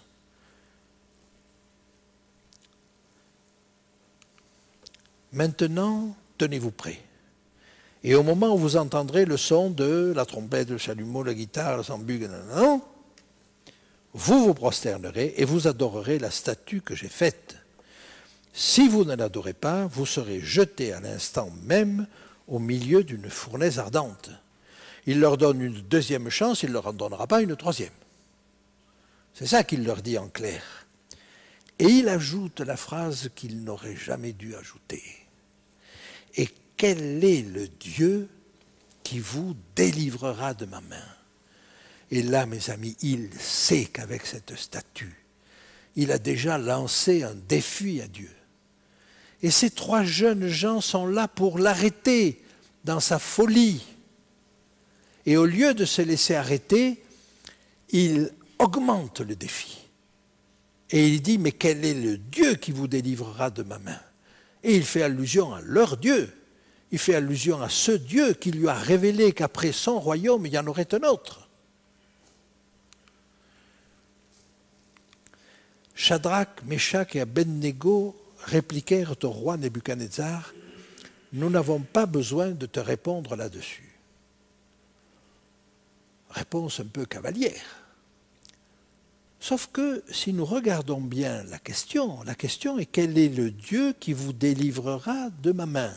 Maintenant, tenez-vous prêts. Et au moment où vous entendrez le son de la trompette, le chalumeau, la guitare, le sambuc, vous vous prosternerez et vous adorerez la statue que j'ai faite. Si vous ne l'adorez pas, vous serez jetés à l'instant même au milieu d'une fournaise ardente. Il leur donne une deuxième chance, il ne leur en donnera pas une troisième. C'est ça qu'il leur dit en clair. Et il ajoute la phrase qu'il n'aurait jamais dû ajouter. Et quel est le Dieu qui vous délivrera de ma main? Et là, mes amis, il sait qu'avec cette statue, il a déjà lancé un défi à Dieu. Et ces trois jeunes gens sont là pour l'arrêter dans sa folie. Et au lieu de se laisser arrêter, il augmente le défi. Et il dit, mais quel est le Dieu qui vous délivrera de ma main? Et il fait allusion à leur Dieu. Il fait allusion à ce Dieu qui lui a révélé qu'après son royaume, il y en aurait un autre. Shadrach, Meshach et Abednego répliquèrent au roi Nebuchadnezzar, « Nous n'avons pas besoin de te répondre là-dessus. » Réponse un peu cavalière. Sauf que si nous regardons bien la question est quel est le Dieu qui vous délivrera de ma main?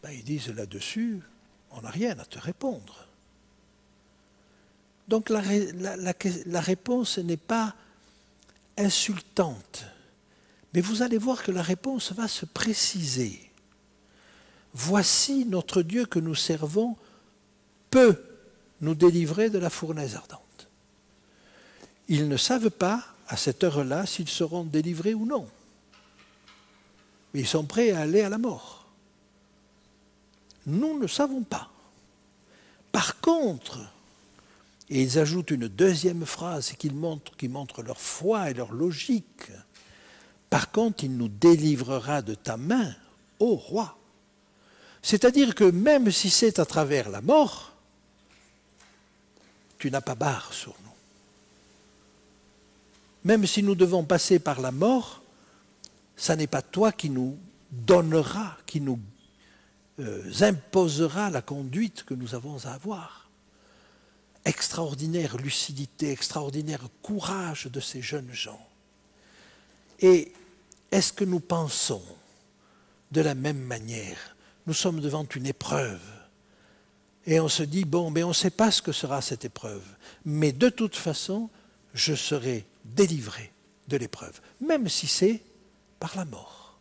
Ben, ils disent là-dessus, on n'a rien à te répondre. Donc la réponse n'est pas insultante, mais vous allez voir que la réponse va se préciser. Voici notre Dieu que nous servons peut nous délivrer de la fournaise ardente. Ils ne savent pas, à cette heure-là, s'ils seront délivrés ou non. Mais ils sont prêts à aller à la mort. Nous ne savons pas. Par contre, et ils ajoutent une deuxième phrase qui montre leur foi et leur logique, par contre, il nous délivrera de ta main, ô roi. C'est-à-dire que même si c'est à travers la mort, tu n'as pas barre sur nous. Même si nous devons passer par la mort, ça n'est pas toi qui nous donnera, qui nous imposera la conduite que nous avons à avoir. Extraordinaire lucidité, extraordinaire courage de ces jeunes gens. Et est-ce que nous pensons de la même manière? Nous sommes devant une épreuve. Et on se dit, bon, mais on ne sait pas ce que sera cette épreuve. Mais de toute façon, je serai délivré de l'épreuve, même si c'est par la mort.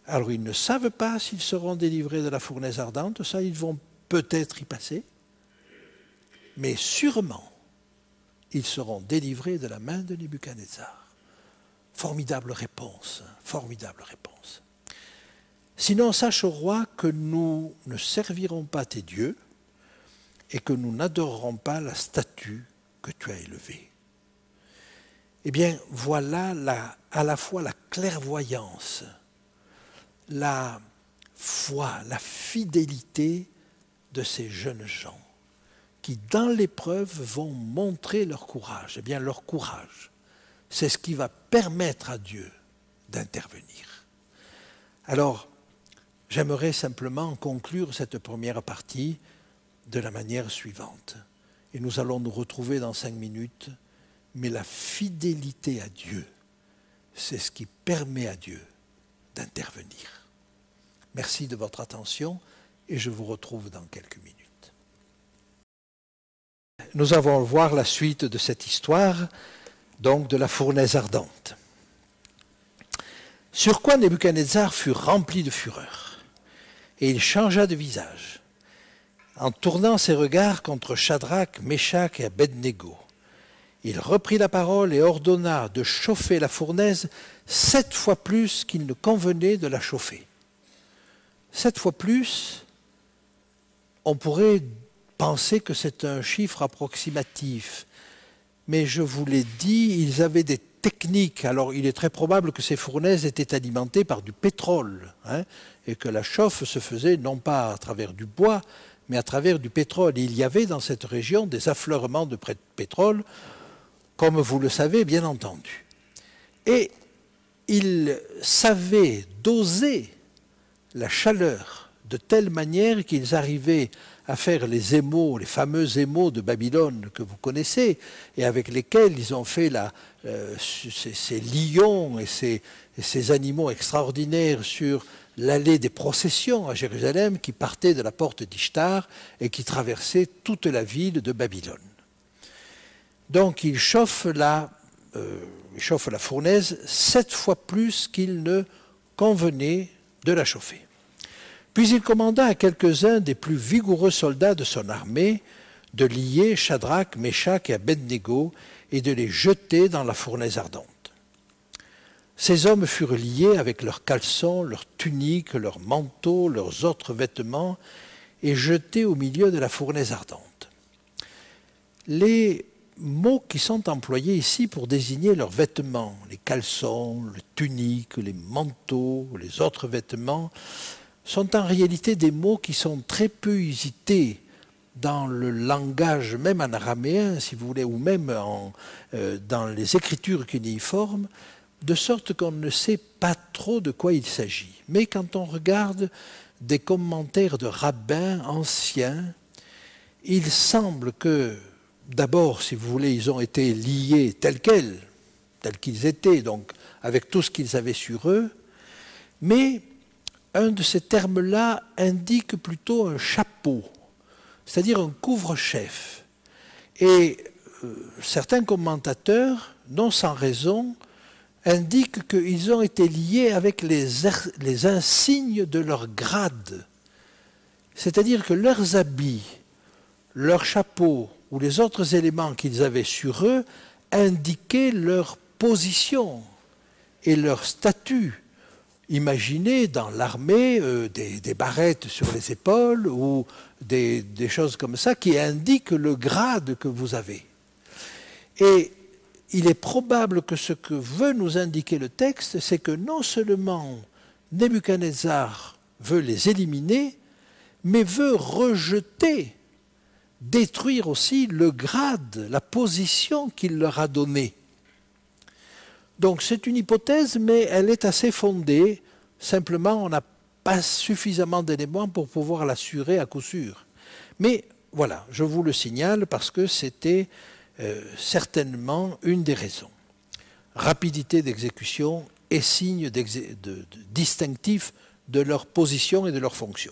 Alors ils ne savent pas s'ils seront délivrés de la fournaise ardente, ça ils vont peut-être y passer, mais sûrement ils seront délivrés de la main de Nebuchadnezzar. Formidable réponse, formidable réponse. Sinon, sache au roi que nous ne servirons pas tes dieux et que nous n'adorerons pas la statue que tu as élevée. Eh bien, voilà à la fois la clairvoyance, la foi, la fidélité de ces jeunes gens qui, dans l'épreuve, vont montrer leur courage. Eh bien, leur courage, c'est ce qui va permettre à Dieu d'intervenir. Alors, j'aimerais simplement conclure cette première partie de la manière suivante. Et nous allons nous retrouver dans 5 minutes. Mais la fidélité à Dieu, c'est ce qui permet à Dieu d'intervenir. Merci de votre attention et je vous retrouve dans quelques minutes. Nous allons voir la suite de cette histoire, donc de la fournaise ardente. Sur quoi Nebuchadnezzar fut rempli de fureur, et il changea de visage, en tournant ses regards contre Shadrach, Meshach et Abednego. Il reprit la parole et ordonna de chauffer la fournaise 7 fois plus qu'il ne convenait de la chauffer. 7 fois plus, on pourrait penser que c'est un chiffre approximatif. Mais je vous l'ai dit, ils avaient des techniques. Alors il est très probable que ces fournaises étaient alimentées par du pétrole, hein, et que la chauffe se faisait non pas à travers du bois, mais à travers du pétrole. Et il y avait dans cette région des affleurements de pétrole, comme vous le savez bien entendu. Et ils savaient doser la chaleur de telle manière qu'ils arrivaient à faire les émaux, les fameux émaux de Babylone que vous connaissez, et avec lesquels ils ont fait ces lions et ces animaux extraordinaires sur l'allée des processions à Jérusalem qui partaient de la porte d'Ishtar et qui traversaient toute la ville de Babylone. Donc ils chauffent la fournaise 7 fois plus qu'il ne convenait de la chauffer. Puis il commanda à quelques-uns des plus vigoureux soldats de son armée de lier Shadrach, Meshach et Abednego et de les jeter dans la fournaise ardente. Ces hommes furent liés avec leurs caleçons, leurs tuniques, leurs manteaux, leurs autres vêtements et jetés au milieu de la fournaise ardente. Les mots qui sont employés ici pour désigner leurs vêtements, les caleçons, les tuniques, les manteaux, les autres vêtements, sont en réalité des mots qui sont très peu usités dans le langage, même en araméen, si vous voulez, ou même dans les écritures cunéiformes, de sorte qu'on ne sait pas trop de quoi il s'agit. Mais quand on regarde des commentaires de rabbins anciens, il semble que, d'abord, si vous voulez, ils ont été liés tels qu'ils étaient, donc avec tout ce qu'ils avaient sur eux, mais un de ces termes-là indique plutôt un chapeau, c'est-à-dire un couvre-chef. Et certains commentateurs, non sans raison, indiquent qu'ils ont été liés avec les insignes de leur grade. C'est-à-dire que leurs habits, leurs chapeaux ou les autres éléments qu'ils avaient sur eux indiquaient leur position et leur statut. Imaginez dans l'armée des barrettes sur les épaules ou des choses comme ça qui indiquent le grade que vous avez. Et il est probable que ce que veut nous indiquer le texte, c'est que non seulement Nebuchadnezzar veut les éliminer, mais veut rejeter, détruire aussi le grade, la position qu'il leur a donnée. Donc c'est une hypothèse, mais elle est assez fondée. Simplement, on n'a pas suffisamment d'éléments pour pouvoir l'assurer à coup sûr. Mais voilà, je vous le signale parce que c'était certainement une des raisons. Rapidité d'exécution et signe distinctif de leur position et de leur fonction.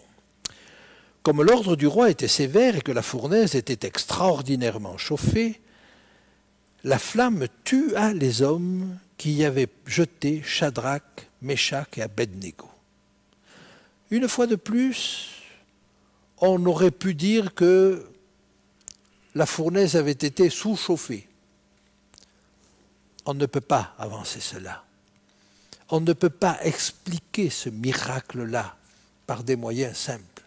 Comme l'ordre du roi était sévère et que la fournaise était extraordinairement chauffée, la flamme tua les hommes qui y avaient jeté Shadrach, Meshach et Abednego. Une fois de plus, on aurait pu dire que la fournaise avait été sous-chauffée. On ne peut pas avancer cela. On ne peut pas expliquer ce miracle-là par des moyens simples.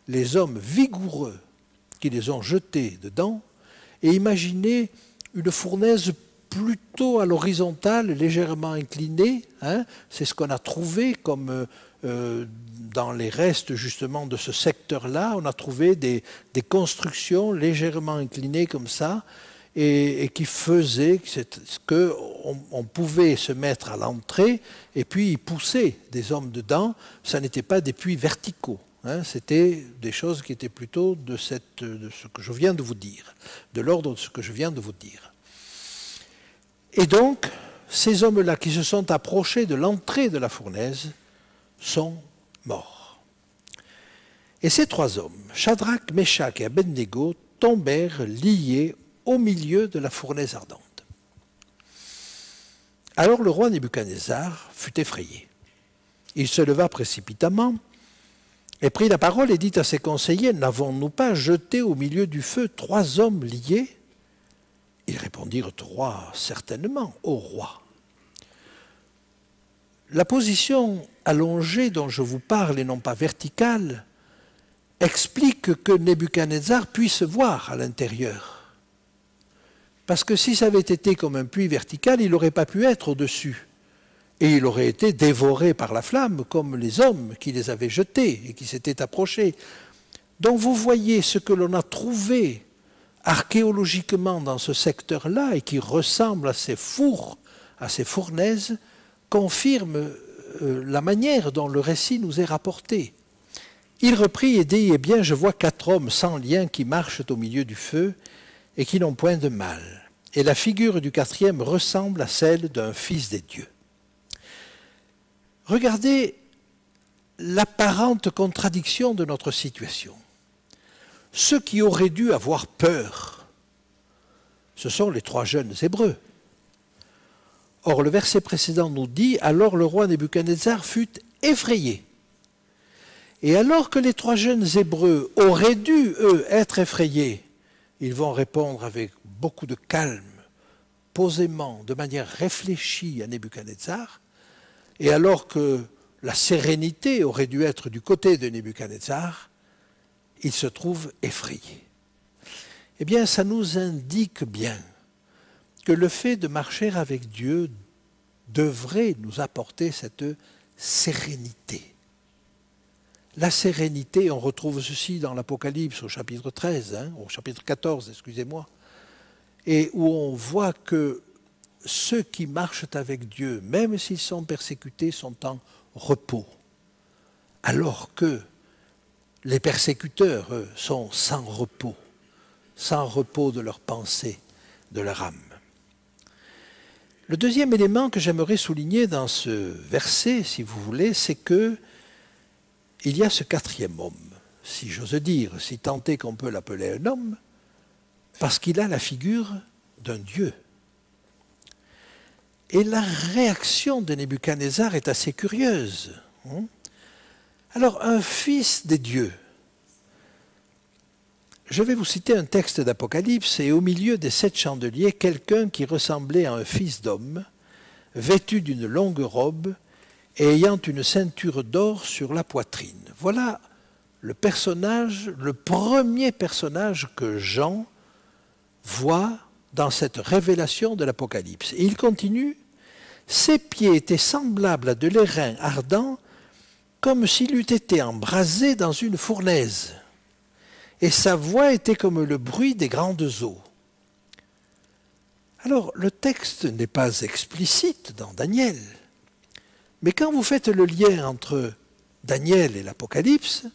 Les hommes vigoureux qui les ont jetés dedans, et imaginez une fournaise plutôt à l'horizontale, légèrement inclinée, hein, c'est ce qu'on a trouvé comme dans les restes justement de ce secteur-là, on a trouvé des constructions légèrement inclinées comme ça, et qui faisaient qu'on pouvait se mettre à l'entrée et puis y pousser des hommes dedans. Ça n'était pas des puits verticaux. Hein, c'était des choses qui étaient plutôt de ce que je viens de vous dire, de l'ordre de ce que je viens de vous dire. Et donc, ces hommes-là qui se sont approchés de l'entrée de la fournaise sont morts. Et ces trois hommes, Shadrach, Meshach et Abednego, tombèrent liés au milieu de la fournaise ardente. Alors le roi Nebuchadnezzar fut effrayé. Il se leva précipitamment et prit la parole et dit à ses conseillers, « N'avons-nous pas jeté au milieu du feu 3 hommes liés ?» Ils répondirent, « 3, certainement, ô roi. » La position allongée dont je vous parle et non pas verticale explique que Nebuchadnezzar puisse voir à l'intérieur. Parce que si ça avait été comme un puits vertical, il n'aurait pas pu être au-dessus. Et il aurait été dévoré par la flamme, comme les hommes qui les avaient jetés et qui s'étaient approchés. Donc vous voyez ce que l'on a trouvé archéologiquement dans ce secteur-là et qui ressemble à ces fours, à ces fournaises, confirme la manière dont le récit nous est rapporté. Il reprit et dit, « Eh bien, je vois 4 hommes sans lien qui marchent au milieu du feu et qui n'ont point de mal. Et la figure du 4e ressemble à celle d'un fils des dieux. » Regardez l'apparente contradiction de notre situation. Ceux qui auraient dû avoir peur, ce sont les 3 jeunes Hébreux. Or, le verset précédent nous dit, « Alors le roi Nebuchadnezzar fut effrayé. » Et alors que les 3 jeunes Hébreux auraient dû, eux, être effrayés, ils vont répondre avec beaucoup de calme, posément, de manière réfléchie à Nebuchadnezzar. Et alors que la sérénité aurait dû être du côté de Nebuchadnezzar, ils se trouvent effrayés. Eh bien, ça nous indique bien que le fait de marcher avec Dieu devrait nous apporter cette sérénité. La sérénité, on retrouve ceci dans l'Apocalypse au chapitre 13, au chapitre 14, excusez-moi, et où on voit que ceux qui marchent avec Dieu, même s'ils sont persécutés, sont en repos, alors que les persécuteurs, eux, sont sans repos de leur pensée, de leur âme. Le deuxième élément que j'aimerais souligner dans ce verset, si vous voulez, c'est que il y a ce 4e homme, si j'ose dire, si tant est qu'on peut l'appeler un homme, parce qu'il a la figure d'un dieu. Et la réaction de Nebuchadnezzar est assez curieuse. Alors, un fils des dieux. Je vais vous citer un texte d'Apocalypse, et au milieu des 7 chandeliers, quelqu'un qui ressemblait à un fils d'homme, vêtu d'une longue robe, et ayant une ceinture d'or sur la poitrine. Voilà le personnage, le premier personnage que Jean voit dans cette révélation de l'Apocalypse. Et il continue, « Ses pieds étaient semblables à de l'airain ardent, comme s'il eût été embrasé dans une fournaise, et sa voix était comme le bruit des grandes eaux. » Alors, le texte n'est pas explicite dans Daniel, mais quand vous faites le lien entre Daniel et l'Apocalypse,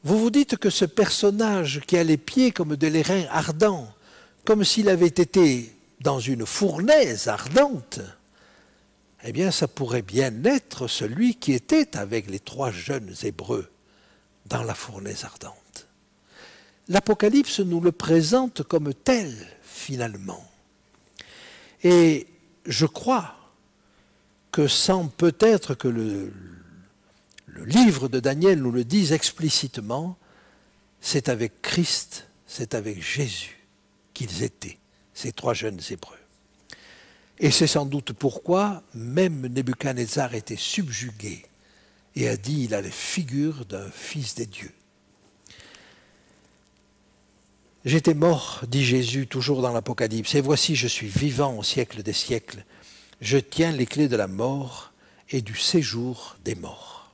vous vous dites que ce personnage qui a les pieds comme de l'airain ardent, comme s'il avait été dans une fournaise ardente, eh bien ça pourrait bien être celui qui était avec les 3 jeunes Hébreux dans la fournaise ardente. L'Apocalypse nous le présente comme tel, finalement. Et je crois que sans peut-être que le livre de Daniel nous le dise explicitement, c'est avec Christ, c'est avec Jésus qu'ils étaient, ces 3 jeunes Hébreux. Et c'est sans doute pourquoi même Nebuchadnezzar était subjugué et a dit il a les figures d'un fils des dieux. J'étais mort, dit Jésus, toujours dans l'Apocalypse, et voici je suis vivant au siècle des siècles. Je tiens les clés de la mort et du séjour des morts.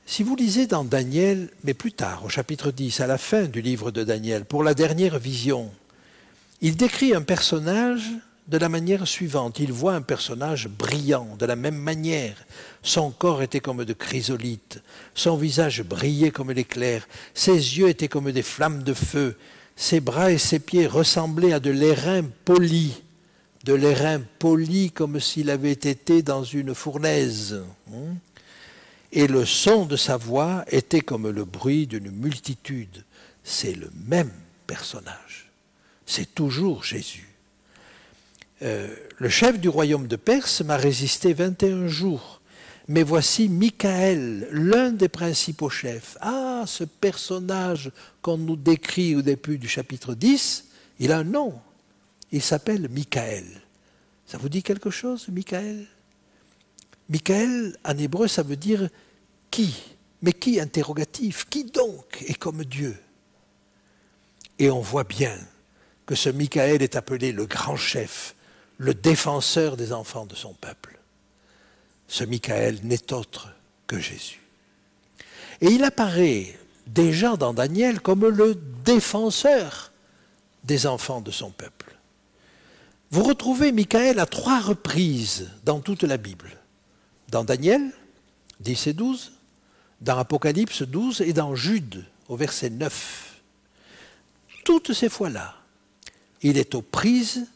Si vous lisez dans Daniel, mais plus tard, au chapitre 10, à la fin du livre de Daniel, pour la dernière vision, il décrit un personnage de la manière suivante. Il voit un personnage brillant, de la même manière. Son corps était comme de chrysolite, son visage brillait comme l'éclair, ses yeux étaient comme des flammes de feu, ses bras et ses pieds ressemblaient à de l'airain poli, comme s'il avait été dans une fournaise. Et le son de sa voix était comme le bruit d'une multitude. C'est le même personnage. C'est toujours Jésus. Le chef du royaume de Perse m'a résisté 21 jours. Mais voici Michaël, l'un des principaux chefs. Ah, ce personnage qu'on nous décrit au début du chapitre 10, il a un nom. Il s'appelle Michaël. Ça vous dit quelque chose, Michaël? Michaël, en hébreu, ça veut dire qui, Mais qui, interrogatif, qui donc est comme Dieu? Et on voit bien que ce Michaël est appelé le grand chef, le défenseur des enfants de son peuple. Ce Michaël n'est autre que Jésus. Et il apparaît déjà dans Daniel comme le défenseur des enfants de son peuple. Vous retrouvez Michaël à 3 reprises dans toute la Bible. Dans Daniel, 10 et 12, dans Apocalypse 12 et dans Jude, au verset 9. Toutes ces fois-là, il est aux prises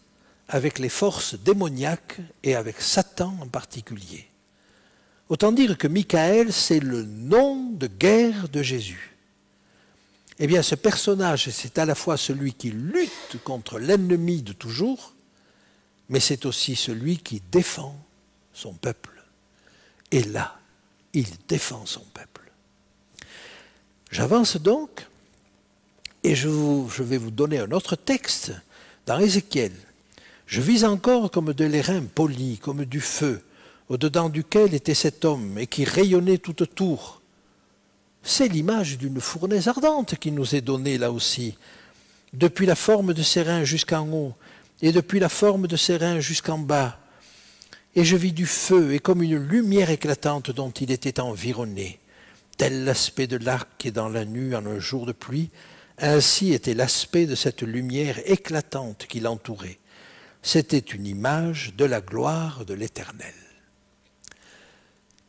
avec les forces démoniaques et avec Satan en particulier. Autant dire que Michaël, c'est le nom de guerre de Jésus. Eh bien, ce personnage, c'est à la fois celui qui lutte contre l'ennemi de toujours, mais c'est aussi celui qui défend son peuple. Et là, il défend son peuple. J'avance donc, et je vais vous donner un autre texte dans Ézéchiel. Je vis encore comme de l'airain poli, comme du feu, au-dedans duquel était cet homme, et qui rayonnait tout autour. C'est l'image d'une fournaise ardente qui nous est donnée là aussi, depuis la forme de ses reins jusqu'en haut, et depuis la forme de ses reins jusqu'en bas. Et je vis du feu, et comme une lumière éclatante dont il était environné. Tel l'aspect de l'arc qui est dans la nue en un jour de pluie, ainsi était l'aspect de cette lumière éclatante qui l'entourait. C'était une image de la gloire de l'Éternel.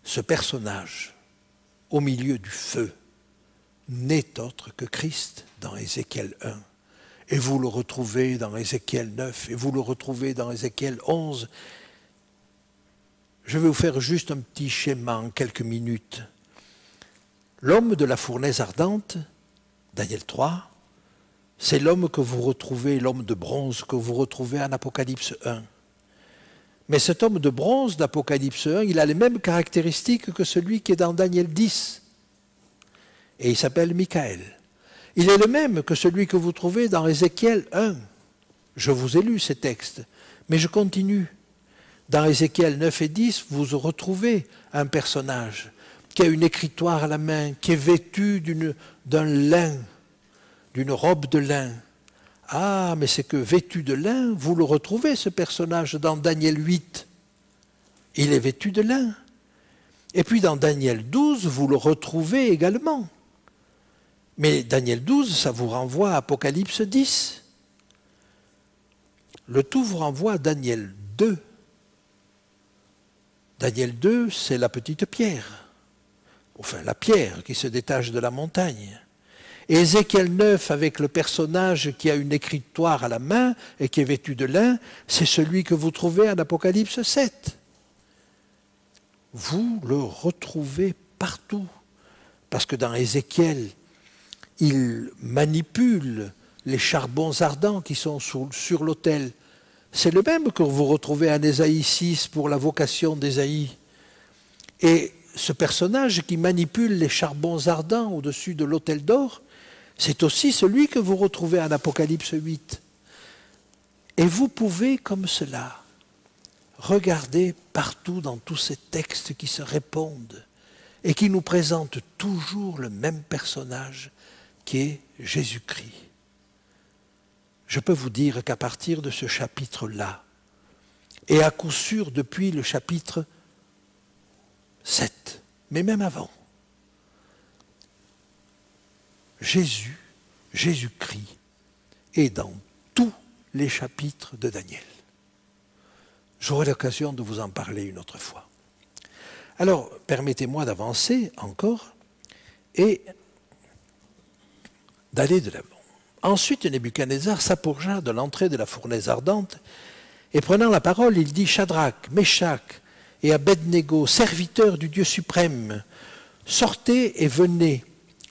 Ce personnage, au milieu du feu, n'est autre que Christ dans Ézéchiel 1. Et vous le retrouvez dans Ézéchiel 9, et vous le retrouvez dans Ézéchiel 11. Je vais vous faire juste un petit schéma en quelques minutes. L'homme de la fournaise ardente, Daniel 3, c'est l'homme que vous retrouvez, l'homme de bronze que vous retrouvez en Apocalypse 1. Mais cet homme de bronze d'Apocalypse 1, il a les mêmes caractéristiques que celui qui est dans Daniel 10. Et il s'appelle Michaël. Il est le même que celui que vous trouvez dans Ézéchiel 1. Je vous ai lu ces textes, mais je continue. Dans Ézéchiel 9 et 10, vous retrouvez un personnage qui a une écritoire à la main, qui est vêtu d'un lin, d'une robe de lin. Ah, mais c'est que vêtu de lin, vous le retrouvez, ce personnage, dans Daniel 8. Il est vêtu de lin. Et puis dans Daniel 12, vous le retrouvez également. Mais Daniel 12, ça vous renvoie à Apocalypse 10. Le tout vous renvoie à Daniel 2. Daniel 2, c'est la petite pierre. Enfin, la pierre qui se détache de la montagne. Et Ézéchiel 9, avec le personnage qui a une écritoire à la main et qui est vêtu de lin, c'est celui que vous trouvez en Apocalypse 7. Vous le retrouvez partout. Parce que dans Ézéchiel, il manipule les charbons ardents qui sont sur l'autel. C'est le même que vous retrouvez en Ésaïe 6 pour la vocation d'Ésaïe. Et ce personnage qui manipule les charbons ardents au-dessus de l'autel d'or, c'est aussi celui que vous retrouvez en Apocalypse 8. Et vous pouvez, comme cela, regarder partout dans tous ces textes qui se répondent et qui nous présentent toujours le même personnage qui est Jésus-Christ. Je peux vous dire qu'à partir de ce chapitre-là, et à coup sûr depuis le chapitre 7, mais même avant, Jésus-Christ est dans tous les chapitres de Daniel. J'aurai l'occasion de vous en parler une autre fois. Alors, permettez-moi d'avancer encore et d'aller de l'avant. Ensuite, Nebuchadnezzar s'approcha de l'entrée de la fournaise ardente et prenant la parole, il dit « Shadrach, Meshach et Abednego, serviteurs du Dieu suprême, sortez et venez. »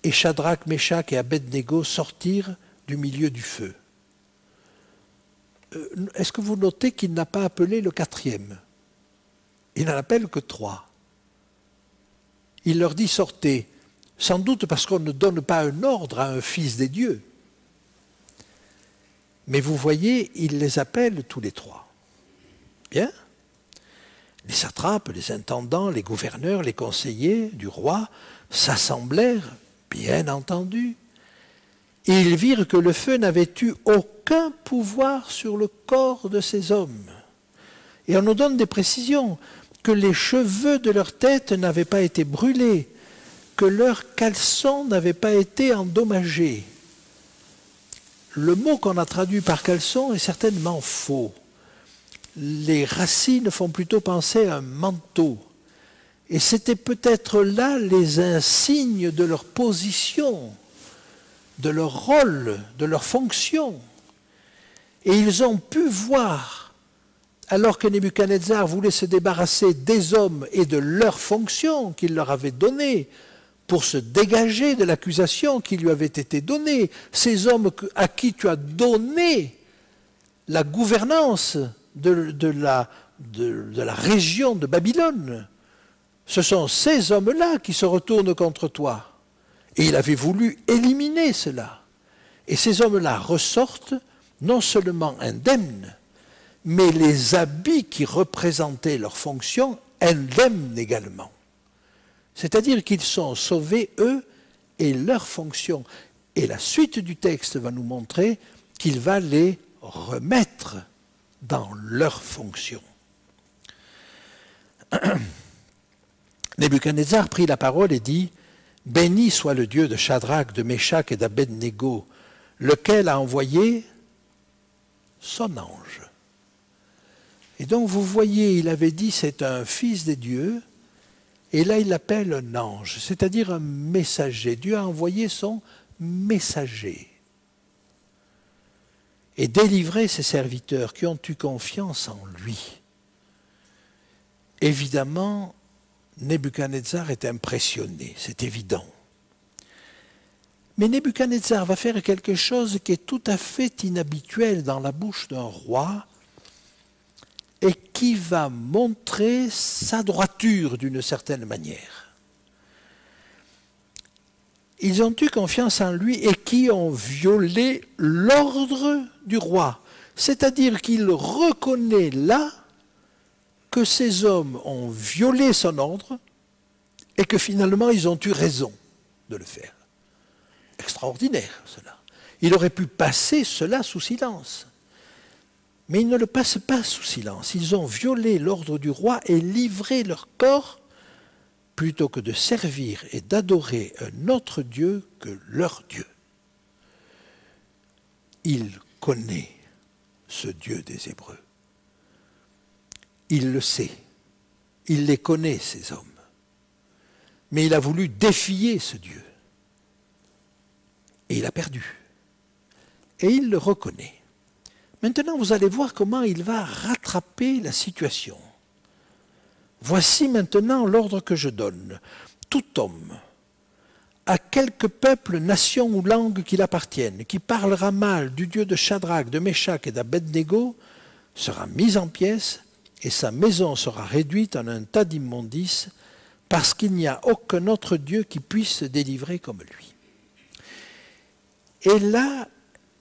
Et Shadrach, Meshach et Abednego sortirent du milieu du feu. Est-ce que vous notez qu'il n'a pas appelé le 4e? Il n'en appelle que 3. Il leur dit sortez, sans doute parce qu'on ne donne pas un ordre à un fils des dieux. Mais vous voyez, il les appelle tous les 3. Bien. Les satrapes, les intendants, les gouverneurs, les conseillers du roi s'assemblèrent, bien entendu. Et ils virent que le feu n'avait eu aucun pouvoir sur le corps de ces hommes. Et on nous donne des précisions, que les cheveux de leur tête n'avaient pas été brûlés, que leurs caleçons n'avaient pas été endommagés. Le mot qu'on a traduit par caleçon est certainement faux. Les racines font plutôt penser à un manteau. Et c'était peut-être là les insignes de leur position, de leur rôle, de leur fonction. Et ils ont pu voir, alors que Nebuchadnezzar voulait se débarrasser des hommes et de leur fonction qu'il leur avait donnée, pour se dégager de l'accusation qui lui avait été donnée, ces hommes à qui tu as donné la gouvernance de la région de Babylone, ce sont ces hommes-là qui se retournent contre toi. Et il avait voulu éliminer cela. Et ces hommes-là ressortent non seulement indemnes, mais les habits qui représentaient leur fonction indemnes également. C'est-à-dire qu'ils sont sauvés, eux, et leur fonction. Et la suite du texte va nous montrer qu'il va les remettre dans leur fonction. Nebuchadnezzar prit la parole et dit « Béni soit le Dieu de Shadrach, de Meshach et d'Abednego, lequel a envoyé son ange. » Et donc vous voyez, il avait dit c'est un fils des dieux, et là il l'appelle un ange, c'est-à-dire un messager. Dieu a envoyé son messager et délivré ses serviteurs qui ont eu confiance en lui. Évidemment, Nebuchadnezzar est impressionné, c'est évident. Mais Nebuchadnezzar va faire quelque chose qui est tout à fait inhabituel dans la bouche d'un roi et qui va montrer sa droiture d'une certaine manière. Ils ont eu confiance en lui et qui ont violé l'ordre du roi. C'est-à-dire qu'il reconnaît là que ces hommes ont violé son ordre et que finalement ils ont eu raison de le faire. Extraordinaire cela. Il aurait pu passer cela sous silence. Mais ils ne le passent pas sous silence. Ils ont violé l'ordre du roi et livré leur corps plutôt que de servir et d'adorer un autre Dieu que leur Dieu. Il connaît ce Dieu des Hébreux. Il le sait. Il les connaît, ces hommes. Mais il a voulu défier ce Dieu. Et il a perdu. Et il le reconnaît. Maintenant, vous allez voir comment il va rattraper la situation. Voici maintenant l'ordre que je donne. Tout homme, à quelque peuple, nation ou langue qu'il appartienne, qui parlera mal du Dieu de Shadrach, de Meshach et d'Abednego, sera mis en pièces et sa maison sera réduite en un tas d'immondices, parce qu'il n'y a aucun autre Dieu qui puisse se délivrer comme lui. Et là,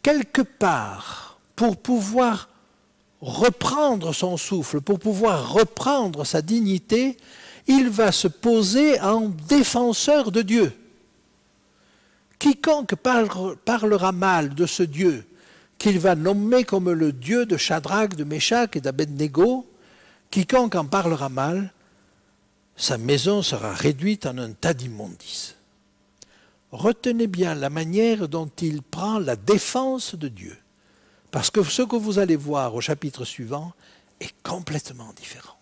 quelque part, pour pouvoir reprendre son souffle, pour pouvoir reprendre sa dignité, il va se poser en défenseur de Dieu. Quiconque parlera mal de ce Dieu, qu'il va nommer comme le Dieu de Shadrach, de Meshach et d'Abednego, quiconque en parlera mal, sa maison sera réduite en un tas d'immondices. Retenez bien la manière dont il prend la défense de Dieu. Parce que ce que vous allez voir au chapitre suivant est complètement différent.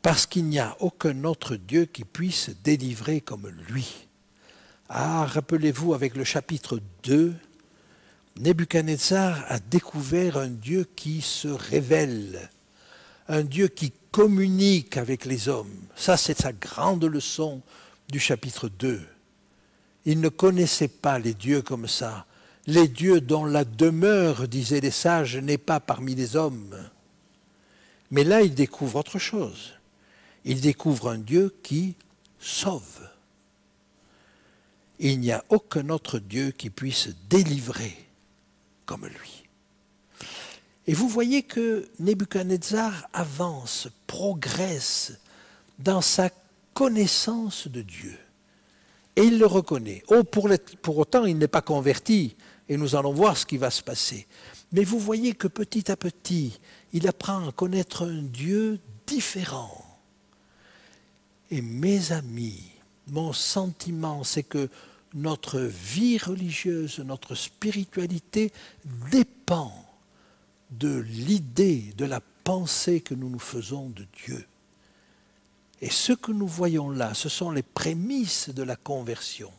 Parce qu'il n'y a aucun autre Dieu qui puisse délivrer comme lui. Ah, rappelez-vous, avec le chapitre 2, Nebuchadnezzar a découvert un Dieu qui se révèle, un Dieu qui communique avec les hommes. Ça, c'est sa grande leçon du chapitre 2. Il ne connaissait pas les dieux comme ça. Les dieux dont la demeure, disaient les sages, n'est pas parmi les hommes. Mais là, il découvre autre chose. Il découvre un Dieu qui sauve. Il n'y a aucun autre Dieu qui puisse délivrer comme lui. Et vous voyez que Nebuchadnezzar avance, progresse dans sa connaissance de Dieu. Et il le reconnaît. Oh, pour autant, il n'est pas converti. Et nous allons voir ce qui va se passer. Mais vous voyez que petit à petit, il apprend à connaître un Dieu différent. Et mes amis, mon sentiment, c'est que notre vie religieuse, notre spiritualité dépend de l'idée, de la pensée que nous nous faisons de Dieu. Et ce que nous voyons là, ce sont les prémices de la conversion.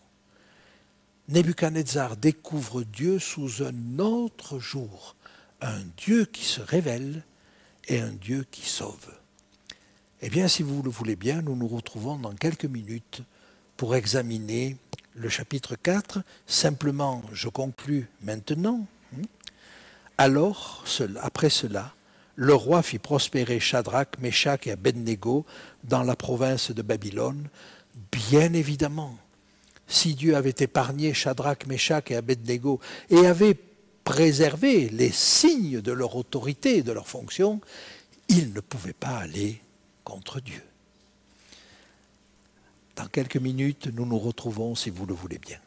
Nebuchadnezzar découvre Dieu sous un autre jour, un Dieu qui se révèle et un Dieu qui sauve. Eh bien, si vous le voulez bien, nous nous retrouvons dans quelques minutes pour examiner le chapitre 4. Simplement, je conclus maintenant. Alors, après cela, le roi fit prospérer Shadrach, Meshach et Abednego dans la province de Babylone. Bien évidemment, si Dieu avait épargné Shadrach, Meshach et Abednego et avait préservé les signes de leur autorité et de leur fonction, il ne pouvait pas aller contre Dieu. Dans quelques minutes, nous nous retrouvons si vous le voulez bien.